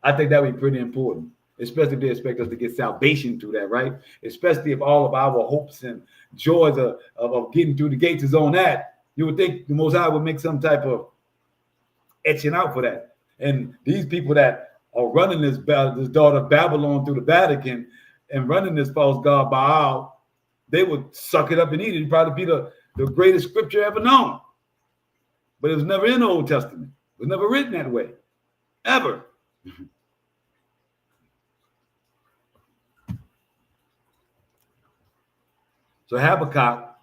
I think that would be pretty important, especially if they expect us to get salvation through that, right? Especially if all of our hopes and joys of getting through the gates is on that. You would think the Most High would make some type of etching out for that. And these people that are running this daughter of Babylon through the Vatican and running this false god Baal, they would suck it up and eat it. It'd probably be the greatest scripture ever known. But it was never in the Old Testament. It was never written that way, ever. So Habakkuk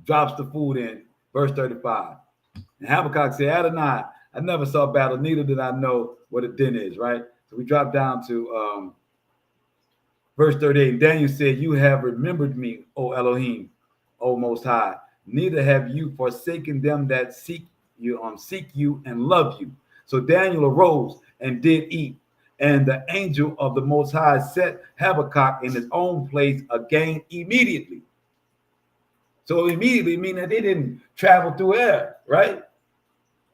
drops the food in, verse 35. And Habakkuk said, "Adonai, I never saw battle, neither did I know what a den is," right? So we drop down to verse 38. And Daniel said, "You have remembered me, O Elohim, O Most High. Neither have you forsaken them that seek you and love you." So Daniel arose and did eat. And the angel of the Most High set Habakkuk in his own place again immediately. So immediately meaning that they didn't travel through air, right?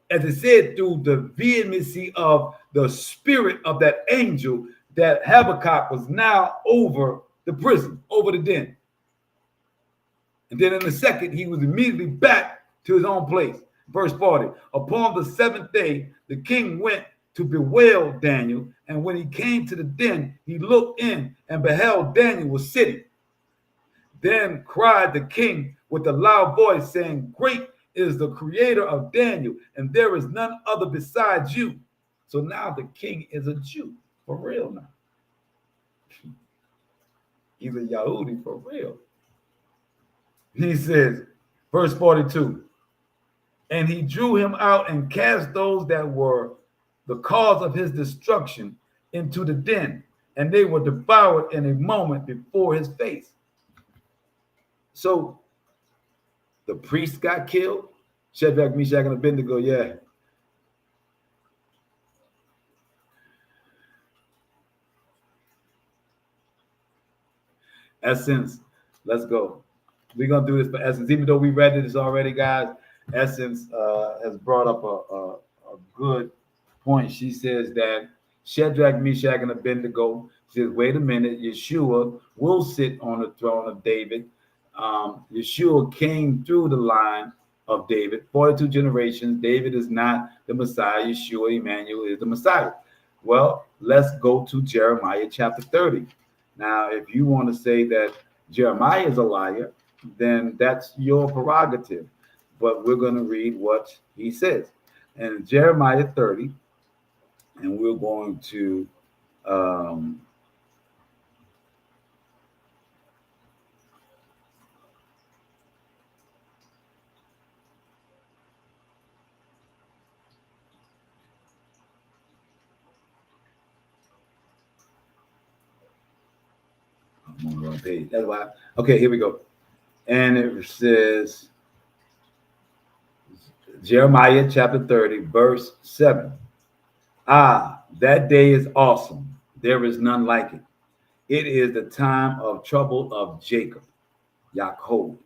As it said, through the vehemency of the spirit of that angel, that Habakkuk was now over the prison, over the den. And then in a second, he was immediately back to his own place. Verse 40, upon the 7th day, the king went to bewail Daniel. And when he came to the den, he looked in and beheld Daniel was sitting. Then cried the king with a loud voice, saying, "Great is the creator of Daniel, and there is none other besides you." So now the king is a Jew, for real now. He's a Yahudi for real. He says, verse 42, and he drew him out and cast those that were the cause of his destruction into the den, and they were devoured in a moment before his face. So the priest got killed. Shadrach, Meshach, and Abednego, yeah. Essence, let's go. We're going to do this for Essence. Even though we read this already, guys, Essence has brought up a good point. She says that Shadrach, Meshach, and Abednego says, wait a minute, Yeshua will sit on the throne of David. Yeshua came through the line of David, 42 generations. David is not the Messiah. Yeshua, Emmanuel, is the Messiah. Well, let's go to Jeremiah chapter 30. Now, if you want to say that Jeremiah is a liar, then that's your prerogative. But we're going to read what he says. And Jeremiah 30, and we're going to I'm on the wrong page. That's why. Okay, here we go. And it says Jeremiah chapter 30, verse 7. Ah, that day is awesome. There is none like it. It is the time of trouble of Jacob, Yaakov,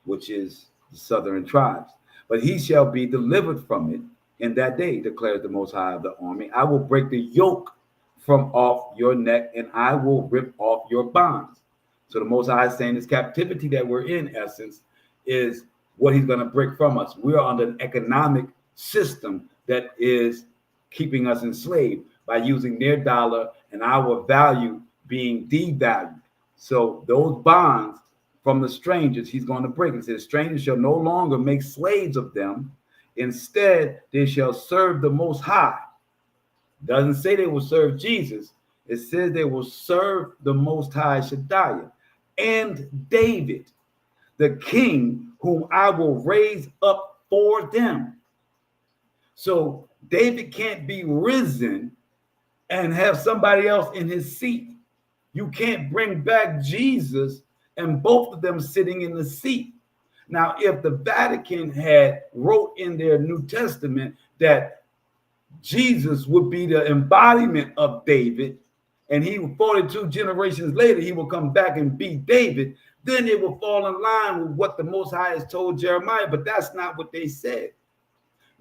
which is the southern tribes. But he shall be delivered from it in that day, declares the Most High of the army. I will break the yoke from off your neck, and I will rip off your bonds. So the Most High is saying this captivity that we're in, essence, is what he's going to break from us. We are under an economic system that is keeping us enslaved by using their dollar and our value being devalued. So those bonds from the strangers, he's going to break. He says, strangers shall no longer make slaves of them. Instead, they shall serve the Most High. Doesn't say they will serve Jesus. It says they will serve the Most High Shaddai and David, the king whom I will raise up for them. So David can't be risen and have somebody else in his seat. You can't bring back Jesus and both of them sitting in the seat. Now, if the Vatican had wrote in their New Testament that Jesus would be the embodiment of David, and he 42 generations later, he will come back and be David, then it will fall in line with what the Most High has told Jeremiah, but that's not what they said.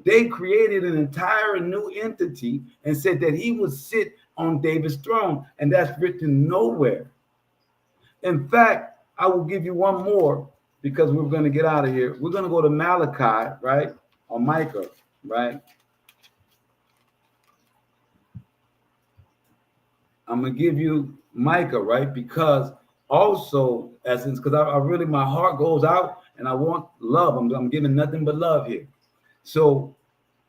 They created an entire new entity and said that he would sit on David's throne, and that's written nowhere. In fact, I will give you one more because we're going to get out of here. We're going to go to Malachi, right? Or Micah, right? I'm going to give you Micah, right? Because also, essence, because I really, my heart goes out and I want love. I'm giving nothing but love here. So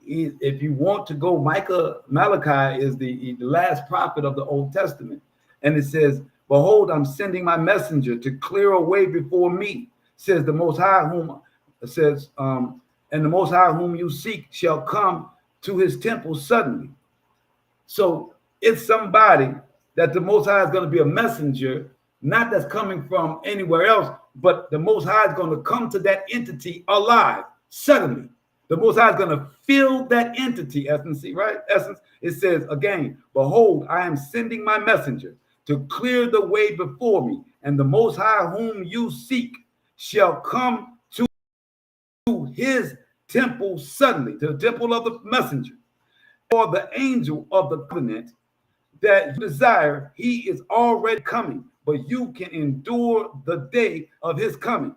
if you want to go, Malachi is the last prophet of the Old Testament. And it says, behold, I'm sending my messenger to clear a way before me, says the Most High, whom says, and the Most High whom you seek shall come to his temple suddenly. So it's somebody that the Most High is going to be a messenger, not that's coming from anywhere else, but the Most High is going to come to that entity alive suddenly. The Most High is going to fill that entity, essence, right? Essence, it says again, behold, I am sending my messenger to clear the way before me, and the Most High whom you seek shall come to his temple suddenly, to the temple of the messenger. For the angel of the covenant that you desire, he is already coming, but you can endure the day of his coming.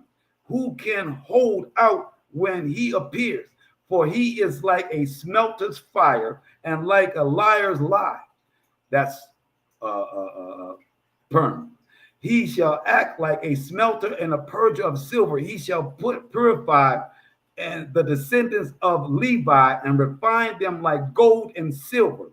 Who can hold out when he appears? For he is like a smelter's fire and like a liar's lie. That's Perm. He shall act like a smelter and a purger of silver. He shall purify and the descendants of Levi and refine them like gold and silver.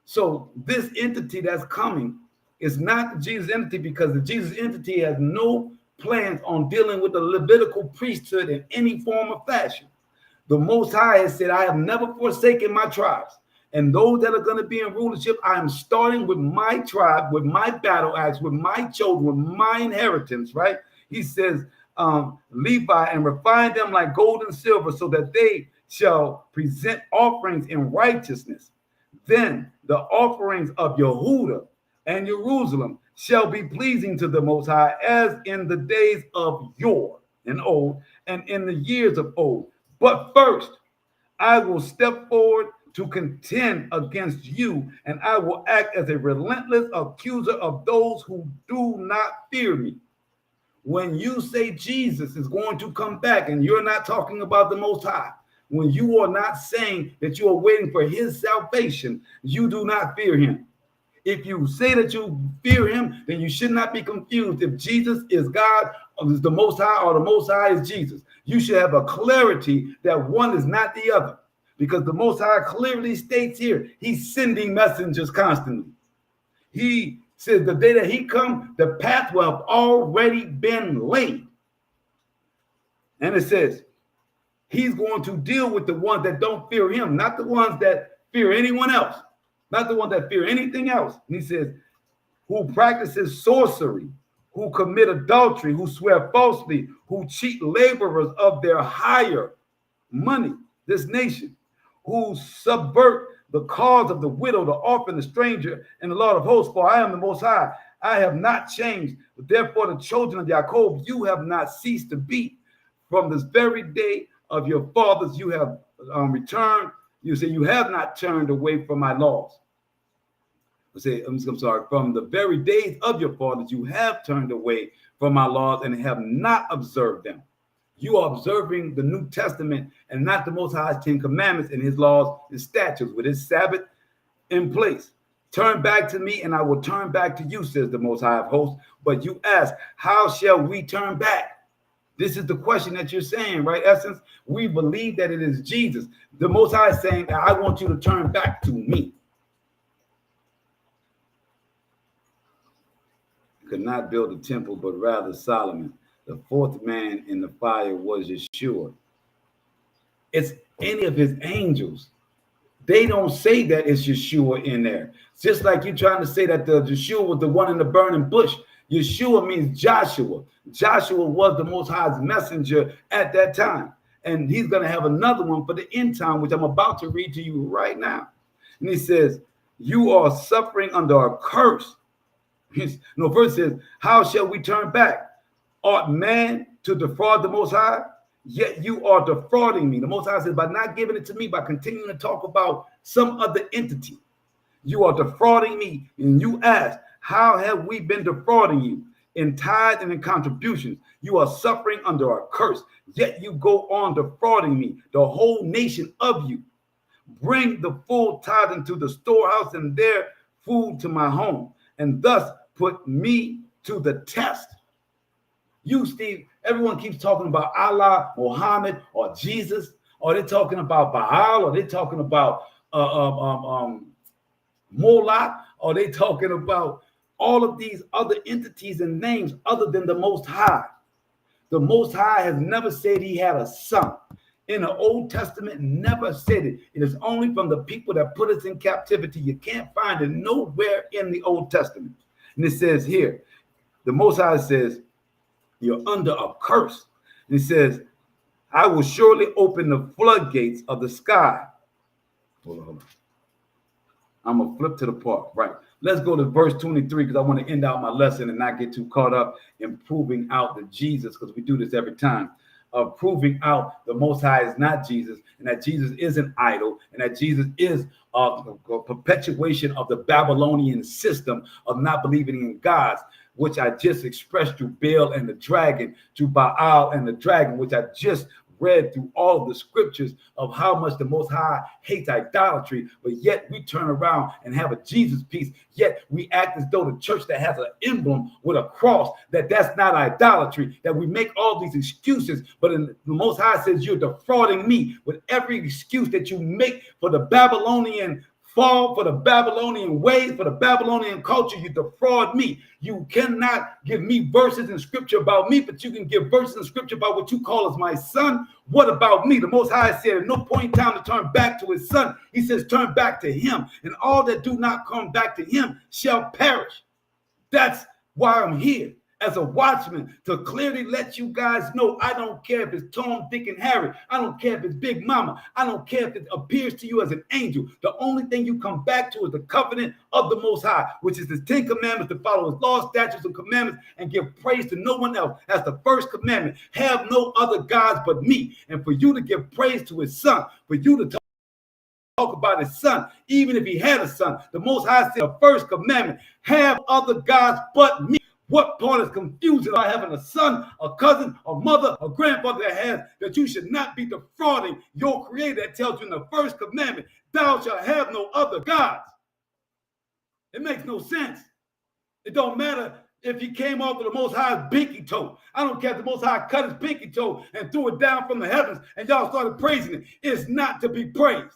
So this entity that's coming is not the Jesus entity, because the Jesus entity has no plans on dealing with the Levitical priesthood in any form or fashion. The Most High has said, I have never forsaken my tribes. And those that are going to be in rulership, I am starting with my tribe, with my battle axe, with my children, with my inheritance, right? He says, Levi, and refine them like gold and silver, so that they shall present offerings in righteousness. Then the offerings of Yehuda and Jerusalem shall be pleasing to the Most High, as in the days of yore and old, and in the years of old. But first, I will step forward to contend against you, and I will act as a relentless accuser of those who do not fear me. When you say Jesus is going to come back, and you're not talking about the Most High, when you are not saying that you are waiting for his salvation, you do not fear him. If you say that you fear him, then you should not be confused if Jesus is God or is the Most High, or the Most High is Jesus. You should have a clarity that one is not the other, because the Most High clearly states here, he's sending messengers constantly. He says the day that he comes, the path will have already been laid. And it says he's going to deal with the ones that don't fear him, not the ones that fear anyone else, not the ones that fear anything else. And he says, who practices sorcery, who commit adultery, who swear falsely, who cheat laborers of their hire money, this nation, who subvert the cause of the widow, the orphan, the stranger, and the Lord of hosts. For I am the Most High. I have not changed. Therefore, the children of Jacob, you have not ceased to be. From this very day of your fathers, you have returned. You say, you have not turned away from my laws. I'm sorry. From the very days of your fathers, you have turned away from my laws and have not observed them. You are observing the New Testament and not the Most High's 10 Commandments and his laws and statutes with his Sabbath in place. Turn back to me and I will turn back to you, says the Most High of hosts. But you ask, how shall we turn back? This is the question that you're saying, right, Essence? We believe that it is Jesus. The Most High is saying, I want you to turn back to me. Could not build a temple, but rather Solomon. The fourth man in the fire was Yeshua. It's any of his angels. They don't say that it's Yeshua in there. It's just like you trying to say that the Yeshua was the one in the burning bush. Yeshua means Joshua. Joshua was the Most High's messenger at that time. And he's going to have another one for the end time, which I'm about to read to you right now. And he says, you are suffering under a curse. First says, how shall we turn back? Ought man to defraud the Most High? Yet you are defrauding me. The Most High says, by not giving it to me, by continuing to talk about some other entity, you are defrauding me. And you ask, how have we been defrauding you? In tithe and in contributions. You are suffering under a curse, yet you go on defrauding me, the whole nation of you. Bring the full tithe into the storehouse and their food to my home, and thus put me to the test. You, Steve, everyone keeps talking about Allah, Muhammad, or Jesus, or they're talking about Baal, or they're talking about Moloch, or they're talking about all of these other entities and names other than the Most High. The Most High has never said he had a son. In the Old Testament, never said it. It is only from the people that put us in captivity. You can't find it nowhere in the Old Testament. And it says here, the Most High says, you're under a curse. And it says, I will surely open the floodgates of the sky. Hold on. I'm going to flip to the part. Right. Let's go to verse 23 because I want to end out my lesson and not get too caught up in proving out that Jesus, because we do this every time, of proving out the Most High is not Jesus, and that Jesus is an idol, and that Jesus is a perpetuation of the Babylonian system of not believing in gods, which I just expressed through Baal and the dragon, to Baal and the dragon, which I just read through all of the scriptures of how much the Most High hates idolatry, but yet we turn around and have a Jesus piece, yet we act as though the church that has an emblem with a cross, that's not idolatry, that we make all these excuses, but the Most High says you're defrauding me with every excuse that you make for the Babylonian fall, for the Babylonian ways, for the Babylonian culture. You defraud me. You cannot give me verses in scripture about me, but you can give verses in scripture about what you call as my son. What about me? The Most High said at no point in time to turn back to his son. He says turn back to him, and all that do not come back to him shall perish. That's why I'm here. as a watchman to clearly let you guys know, I don't care if it's Tom, Dick, and Harry. I don't care if it's Big Mama. I don't care if it appears to you as an angel. The only thing you come back to is the covenant of the Most High, which is his 10 commandments, to follow his laws, statutes, and commandments, and give praise to no one else. That's the first commandment. Have no other gods but me. And for you to give praise to his son, for you to talk about his son, even if he had a son, the Most High said the first commandment, have other gods but me. What part is confusing about having a son, a cousin, a mother, a grandfather that has, that you should not be defrauding your creator that tells you in the first commandment, thou shalt have no other gods? It makes no sense. It don't matter if he came off of the Most High's pinky toe. I don't care if the Most High cut his pinky toe and threw it down from the heavens and y'all started praising it. It's not to be praised.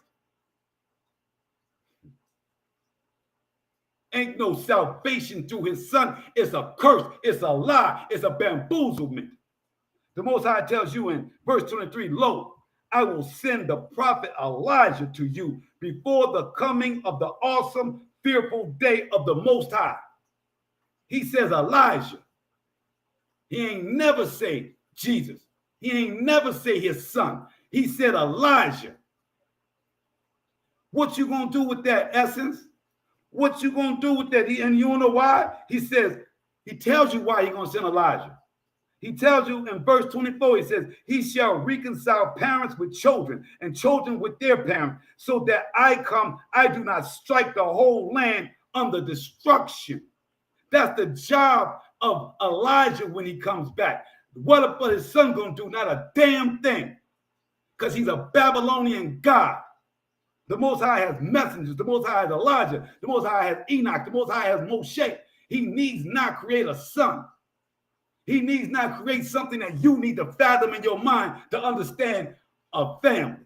Ain't no salvation through his son. It's a curse. It's a lie. It's a bamboozlement. The Most High tells you in verse 23, lo, I will send the prophet Elijah to you before the coming of the awesome, fearful day of the Most High. He says Elijah. He ain't never say Jesus. He ain't never say his son. He said Elijah. What you gonna do with that essence? What you gonna do with that? And you know why? He says, he tells you why he's gonna send Elijah. He tells you in verse 24, he says, he shall reconcile parents with children and children with their parents, so that I do not strike the whole land under destruction. That's the job of Elijah when he comes back. What his son gonna do? Not a damn thing, because he's a Babylonian god. The Most High has messengers. The Most High has Elijah. The Most High has Enoch. The Most High has Moshe. He needs not create a son. He needs not create something that you need to fathom in your mind to understand a family.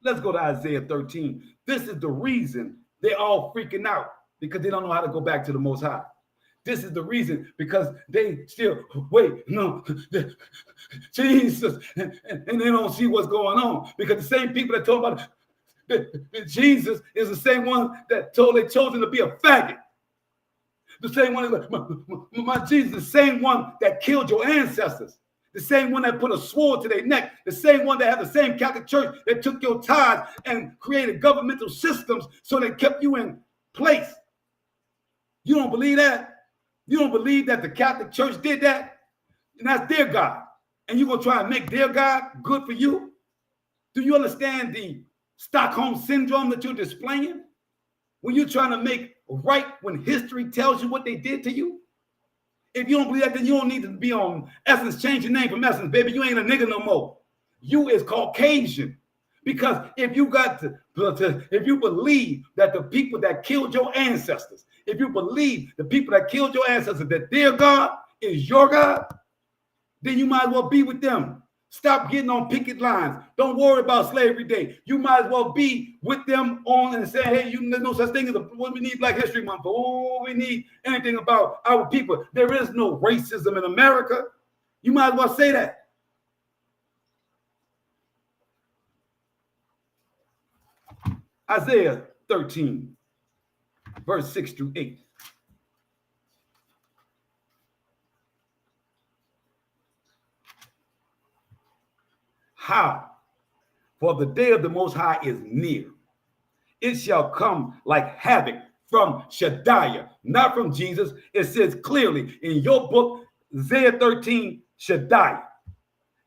Let's go to Isaiah 13. This is the reason they're all freaking out, because they don't know how to go back to the Most High. This is the reason, because they still, wait, no, Jesus, and they don't see what's going on. Because the same people that told about Jesus is the same one that told their children to be a faggot. The same one, my Jesus, the same one that killed your ancestors. The same one that put a sword to their neck. The same one that had the same Catholic Church that took your tithes and created governmental systems so they kept you in place. You don't believe that? You don't believe that the Catholic Church did that? And that's their God. And you're going to try and make their God good for you? Do you understand the Stockholm Syndrome that you're displaying? When you're trying to make right when history tells you what they did to you? If you don't believe that, then you don't need to be on Essence. Change your name from Essence, baby. You ain't a nigga no more. You is Caucasian. Because if you if you believe that the people that killed your ancestors, if you believe the people that killed your ancestors, that their God is your God, then you might as well be with them. Stop getting on picket lines. Don't worry about Slavery Day. You might as well be with them on and say, hey, there's no such thing as what we need Black History Month for. Oh, we need anything about our people. There is no racism in America. You might as well say that. Isaiah 13, verse 6 through 8. How? For the day of the Most High is near. It shall come like havoc from Shaddai, not from Jesus. It says clearly in your book, Isaiah 13, Shaddai.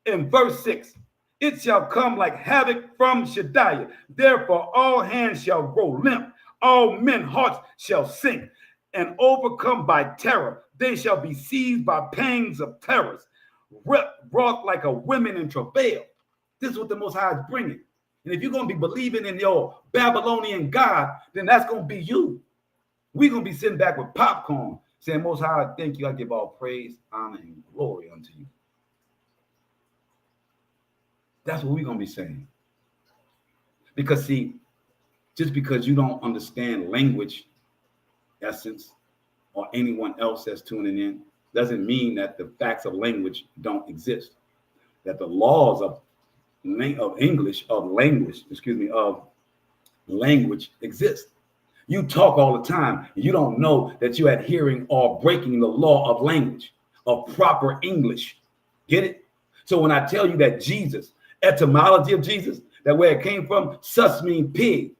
In verse 6, it shall come like havoc from Shaddai. Therefore, all hands shall grow limp. All men's hearts shall sink and overcome by terror. They shall be seized by pangs of terrors, wrought like a woman in travail. This is what the Most High is bringing. And if you're going to be believing in your Babylonian God, then that's going to be you. We're going to be sitting back with popcorn saying, Most High, thank you. I give all praise, honor, and glory unto you. That's what we're going to be saying. Because, see, just because you don't understand language, essence, or anyone else that's tuning in, doesn't mean that the facts of language don't exist. That the laws of language exist. You talk all the time. You don't know that you're adhering or breaking the law of language, of proper English. Get it? So when I tell you that Jesus, etymology of Jesus, that where it came from, sus means pig,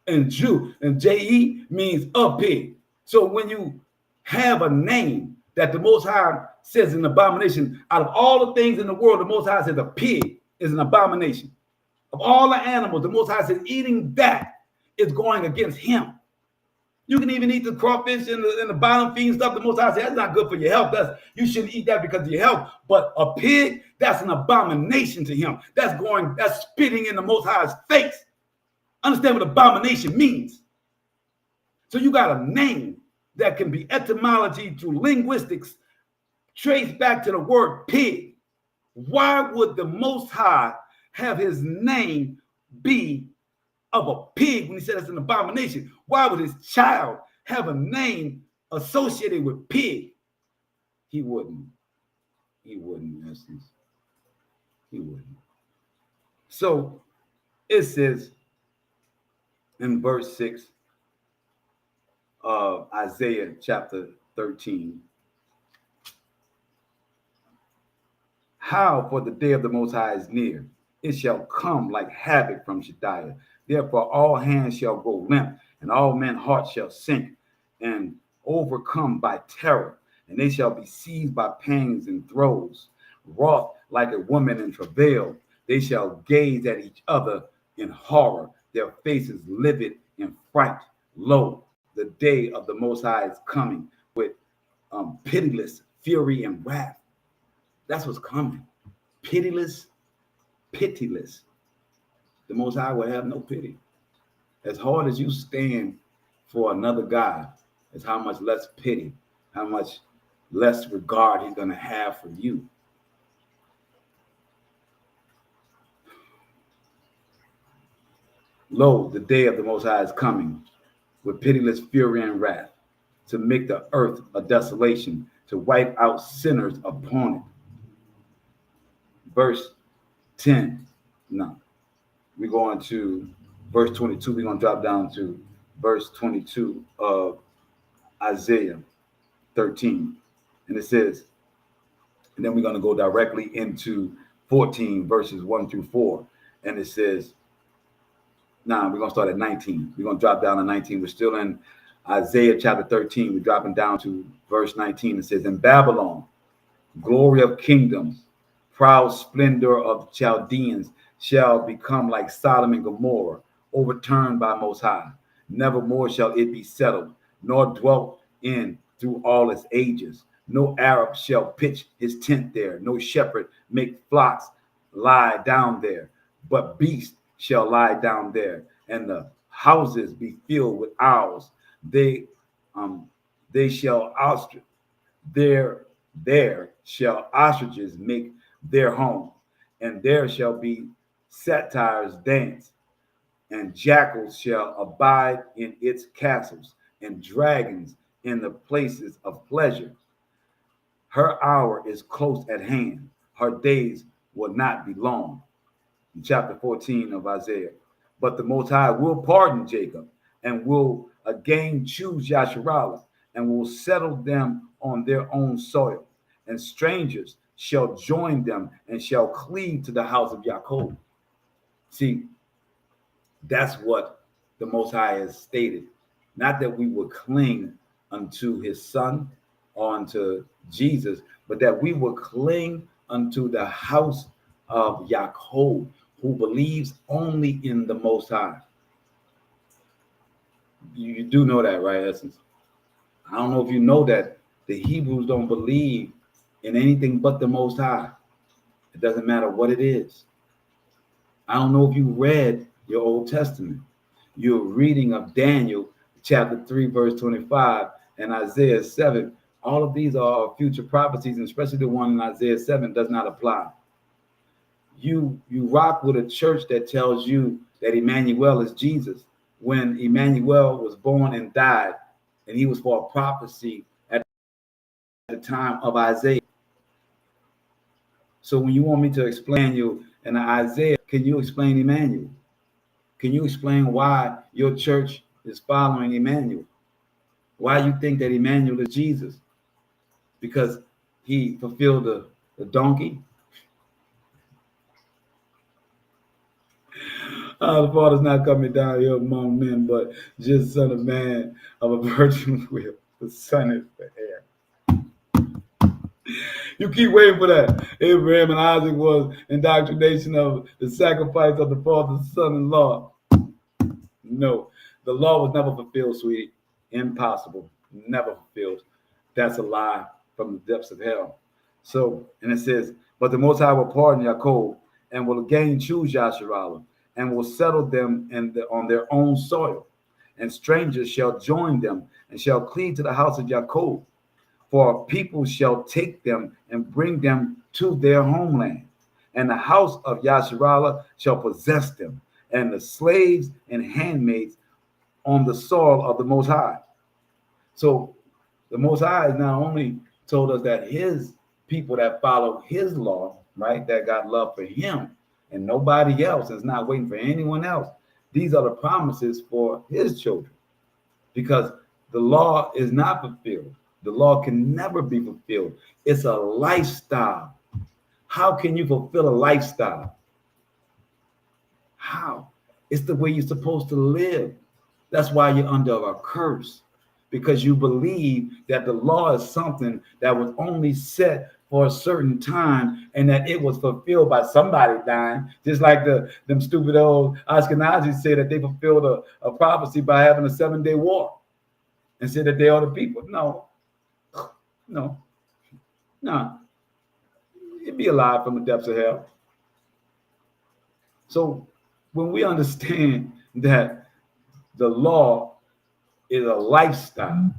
and Jew, and J-E means a pig. So when you have a name that the Most High says an abomination, out of all the things in the world, the Most High says a pig is an abomination. Of all the animals, the Most High says eating that is going against him. You can even eat the crawfish and the bottom feed stuff. The Most High says that's not good for your health. You shouldn't eat that because of your health. But a pig, that's an abomination to him. That's spitting in the Most High's face. Understand what abomination means. So you got a name that can be etymology through linguistics, traced back to the word pig. Why would the Most High have his name be of a pig when he said it's an abomination? Why would his child have a name associated with pig? He wouldn't. He wouldn't, in essence. He wouldn't. So it says in verse 6 of Isaiah chapter 13, how, for the day of the Most High is near, it shall come like havoc from Shaddai. Therefore all hands shall go limp, and all men's hearts shall sink, and overcome by terror, and they shall be seized by pangs and throes, wroth like a woman in travail. They shall gaze at each other in horror, their faces livid in fright. Lo, the day of the Most High is coming with pitiless fury and wrath. That's what's coming. Pitiless. The Most High will have no pity. As hard as you stand for another God, is how much less pity, how much less regard he's going to have for you. Lo, the day of the Most High is coming with pitiless fury and wrath, to make the earth a desolation, to wipe out sinners upon it. Verse 10. No, we're going to verse 22. We're going to drop down to verse 22 of Isaiah 13. And it says, and then we're going to go directly into 14 verses 1 through 4. And it says, we're going to start at 19. We're going to drop down to 19. We're still in Isaiah chapter 13. We're dropping down to verse 19. It says, in Babylon, glory of kingdoms, proud splendor of Chaldeans shall become like Sodom and Gomorrah, overturned by Most High. Nevermore shall it be settled, nor dwelt in through all its ages. No Arab shall pitch his tent there, no shepherd make flocks lie down there, but beasts shall lie down there, and the houses be filled with owls. They shall ostrich. There shall ostriches make their home, and there shall be satyrs dance, and jackals shall abide in its castles, and dragons in the places of pleasure. Her hour is close at hand. Her days will not be long. In chapter 14 of Isaiah. But the Most High will pardon Jacob, and will again choose Yasharallah, and will settle them on their own soil. And strangers shall join them, and shall cleave to the house of Jacob. See, that's what the Most High has stated. Not that we would cling unto his son or unto Jesus, but that we would cling unto the house of Jacob, who believes only in the Most High. You do know that, right, Essence? I don't know if you know that the Hebrews don't believe in anything but the Most High. It doesn't matter what it is. I don't know if you read your Old Testament. You're reading of Daniel chapter 3, verse 25, and Isaiah 7. All of these are future prophecies, and especially the one in Isaiah 7 does not apply. You rock with a church that tells you that Emmanuel is Jesus, when Emmanuel was born and died, and he was for a prophecy at the time of Isaiah. So when you want me to explain you in Isaiah, can you explain Emmanuel? Can you explain why your church is following Emmanuel. Why you think that Emmanuel is Jesus? Because he fulfilled the donkey. The Father's not coming down here among men, but just Son of Man of a virgin will. The Son is the heir. You keep waiting for that. Abraham and Isaac was indoctrination of the sacrifice of the father's son-in-law. No, the law was never fulfilled, sweetie. Impossible. Never fulfilled. That's a lie from the depths of hell. So, and it says, but the Most High will pardon Yaakov and will again choose Yasharallah and will settle them on their own soil. And strangers shall join them and shall cleave to the house of Yaakov. For people shall take them and bring them to their homeland. And the house of Yasharallah shall possess them, and the slaves and handmaids on the soil of the Most High. So the Most High has not only told us that his people that follow his law, right, that got love for him and nobody else, is not waiting for anyone else. These are the promises for his children, because the law is not fulfilled. The law can never be fulfilled. It's a lifestyle. How can you fulfill a lifestyle? How? It's the way you're supposed to live. That's why you're under a curse, because you believe that the law is something that was only set for a certain time and that it was fulfilled by somebody dying, just like them stupid old Ashkenazis say that they fulfilled a prophecy by having a 7-day war and said that they are the people. No. It'd be alive from the depths of hell. So when we understand that the law is a lifestyle,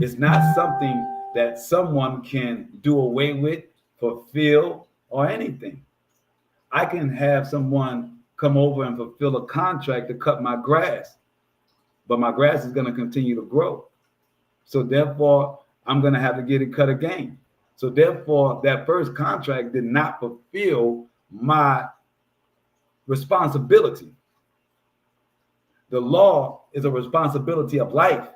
it's not something that someone can do away with, fulfill, or anything. I can have someone come over and fulfill a contract to cut my grass, but my grass is going to continue to grow. So therefore, I'm going to have to get it cut again. So therefore, that first contract did not fulfill my responsibility. The law is a responsibility of life.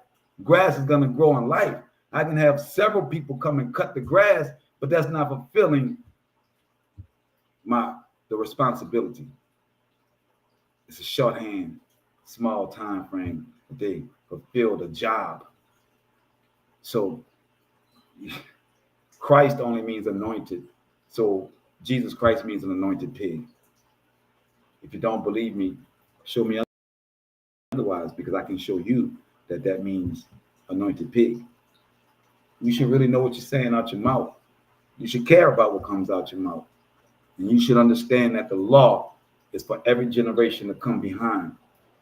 Grass is going to grow in life. I can have several people come and cut the grass, but that's not fulfilling the responsibility. It's a shorthand, small time frame. They fulfilled a job. So Christ only means anointed. So Jesus Christ means an anointed pig. If you don't believe me, show me otherwise, because I can show you that means anointed pig. You should really know what you're saying out your mouth. You should care about what comes out your mouth. And you should understand that the law is for every generation to come behind,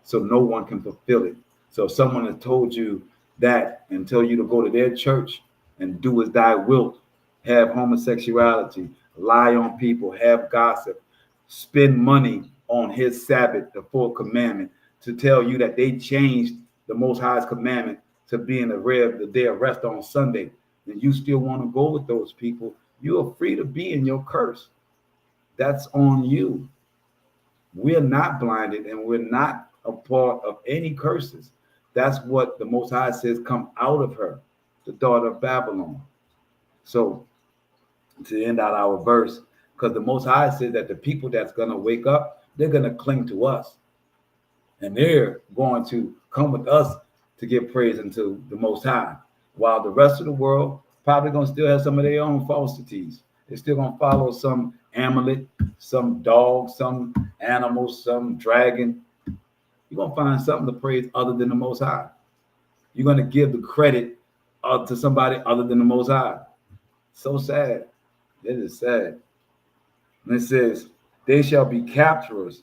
so no one can fulfill it. So if someone has told you that and tell you to go to their church and do as thy wilt, have homosexuality, lie on people, have gossip, spend money on his Sabbath, the fourth commandment, to tell you that they changed the Most High's commandment to being the day of rest on Sunday, and you still want to go with those people, you are free to be in your curse. That's on you. We're not blinded, and we're not a part of any curses. That's what the Most High says, come out of her, the daughter of Babylon. So to end out our verse, because the Most High says that the people that's going to wake up, they're going to cling to us. And they're going to come with us to give praise unto the Most High, while the rest of the world probably going to still have some of their own falsities. They're still going to follow some amulet, some dog, some animal, some dragon. You're going to find something to praise other than the Most High. You're going to give the credit to somebody other than the Most High. So sad. It is sad. And it says, they shall be capturers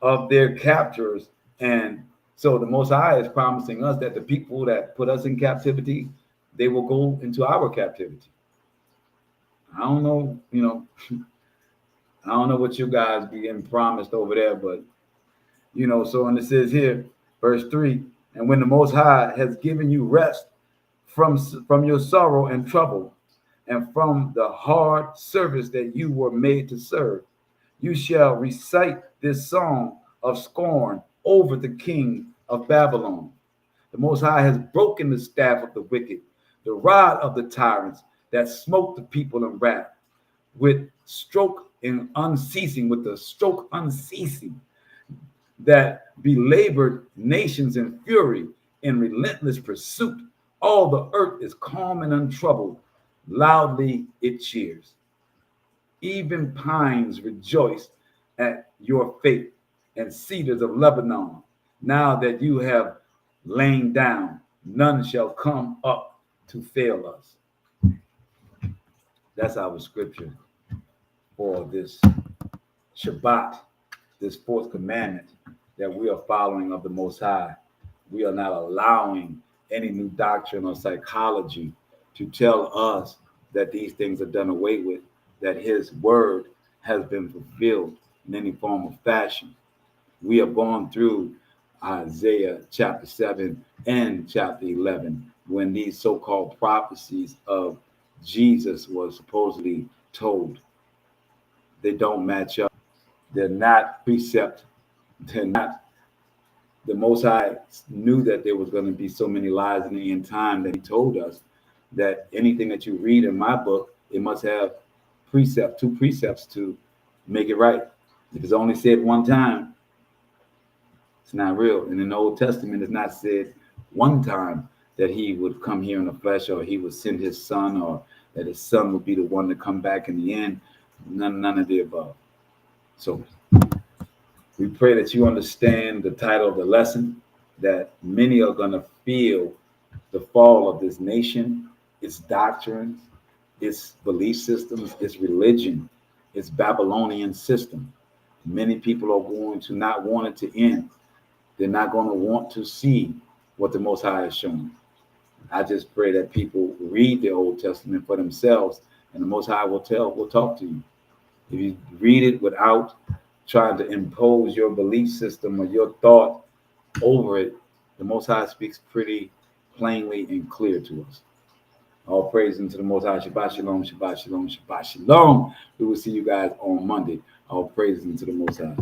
of their captors. And so the Most High is promising us that the people that put us in captivity, they will go into our captivity. I don't know, I don't know what you guys be getting promised over there, but, so when it says here, verse 3, and when the Most High has given you rest from your sorrow and trouble, and from the hard service that you were made to serve, you shall recite this song of scorn over the king of Babylon. The Most High has broken the staff of the wicked, the rod of the tyrants that smote the people in wrath, with stroke and unceasing, with the stroke unceasing, that belabored nations in fury in relentless pursuit. All the earth is calm and untroubled. Loudly it cheers. Even pines rejoice at your fate, and cedars of Lebanon. Now that you have lain down, none shall come up to fail us. That's our scripture for this Shabbat, this fourth commandment that we are following of the Most High. We are not allowing any new doctrine or psychology to tell us that these things are done away with, that his word has been fulfilled in any form or fashion. We have gone through Isaiah chapter 7 and chapter 11 when these so-called prophecies of Jesus were supposedly told. They don't match up. They're not precept. They're not. The Most High knew that there was going to be so many lies in the end time that he told us that anything that you read in my book, it must have two precepts to make it right. If it's only said one time, it's not real. And in the Old Testament, it's not said one time that he would come here in the flesh, or he would send his son, or that his son would be the one to come back in the end. None of the above. So we pray that you understand the title of the lesson, that many are going to feel the fall of this nation, its doctrines, its belief systems, its religion, its Babylonian system. Many people are going to not want it to end. They're not going to want to see what the Most High has shown. I just pray that people read the Old Testament for themselves, and the Most High will talk to you. If you read it without trying to impose your belief system or your thought over it, the Most High speaks pretty plainly and clear to us. All praise unto the Most High. Shabbat Shalom, Shabbat Shalom, Shabbat Shalom. We will see you guys on Monday. All praise unto the Most High.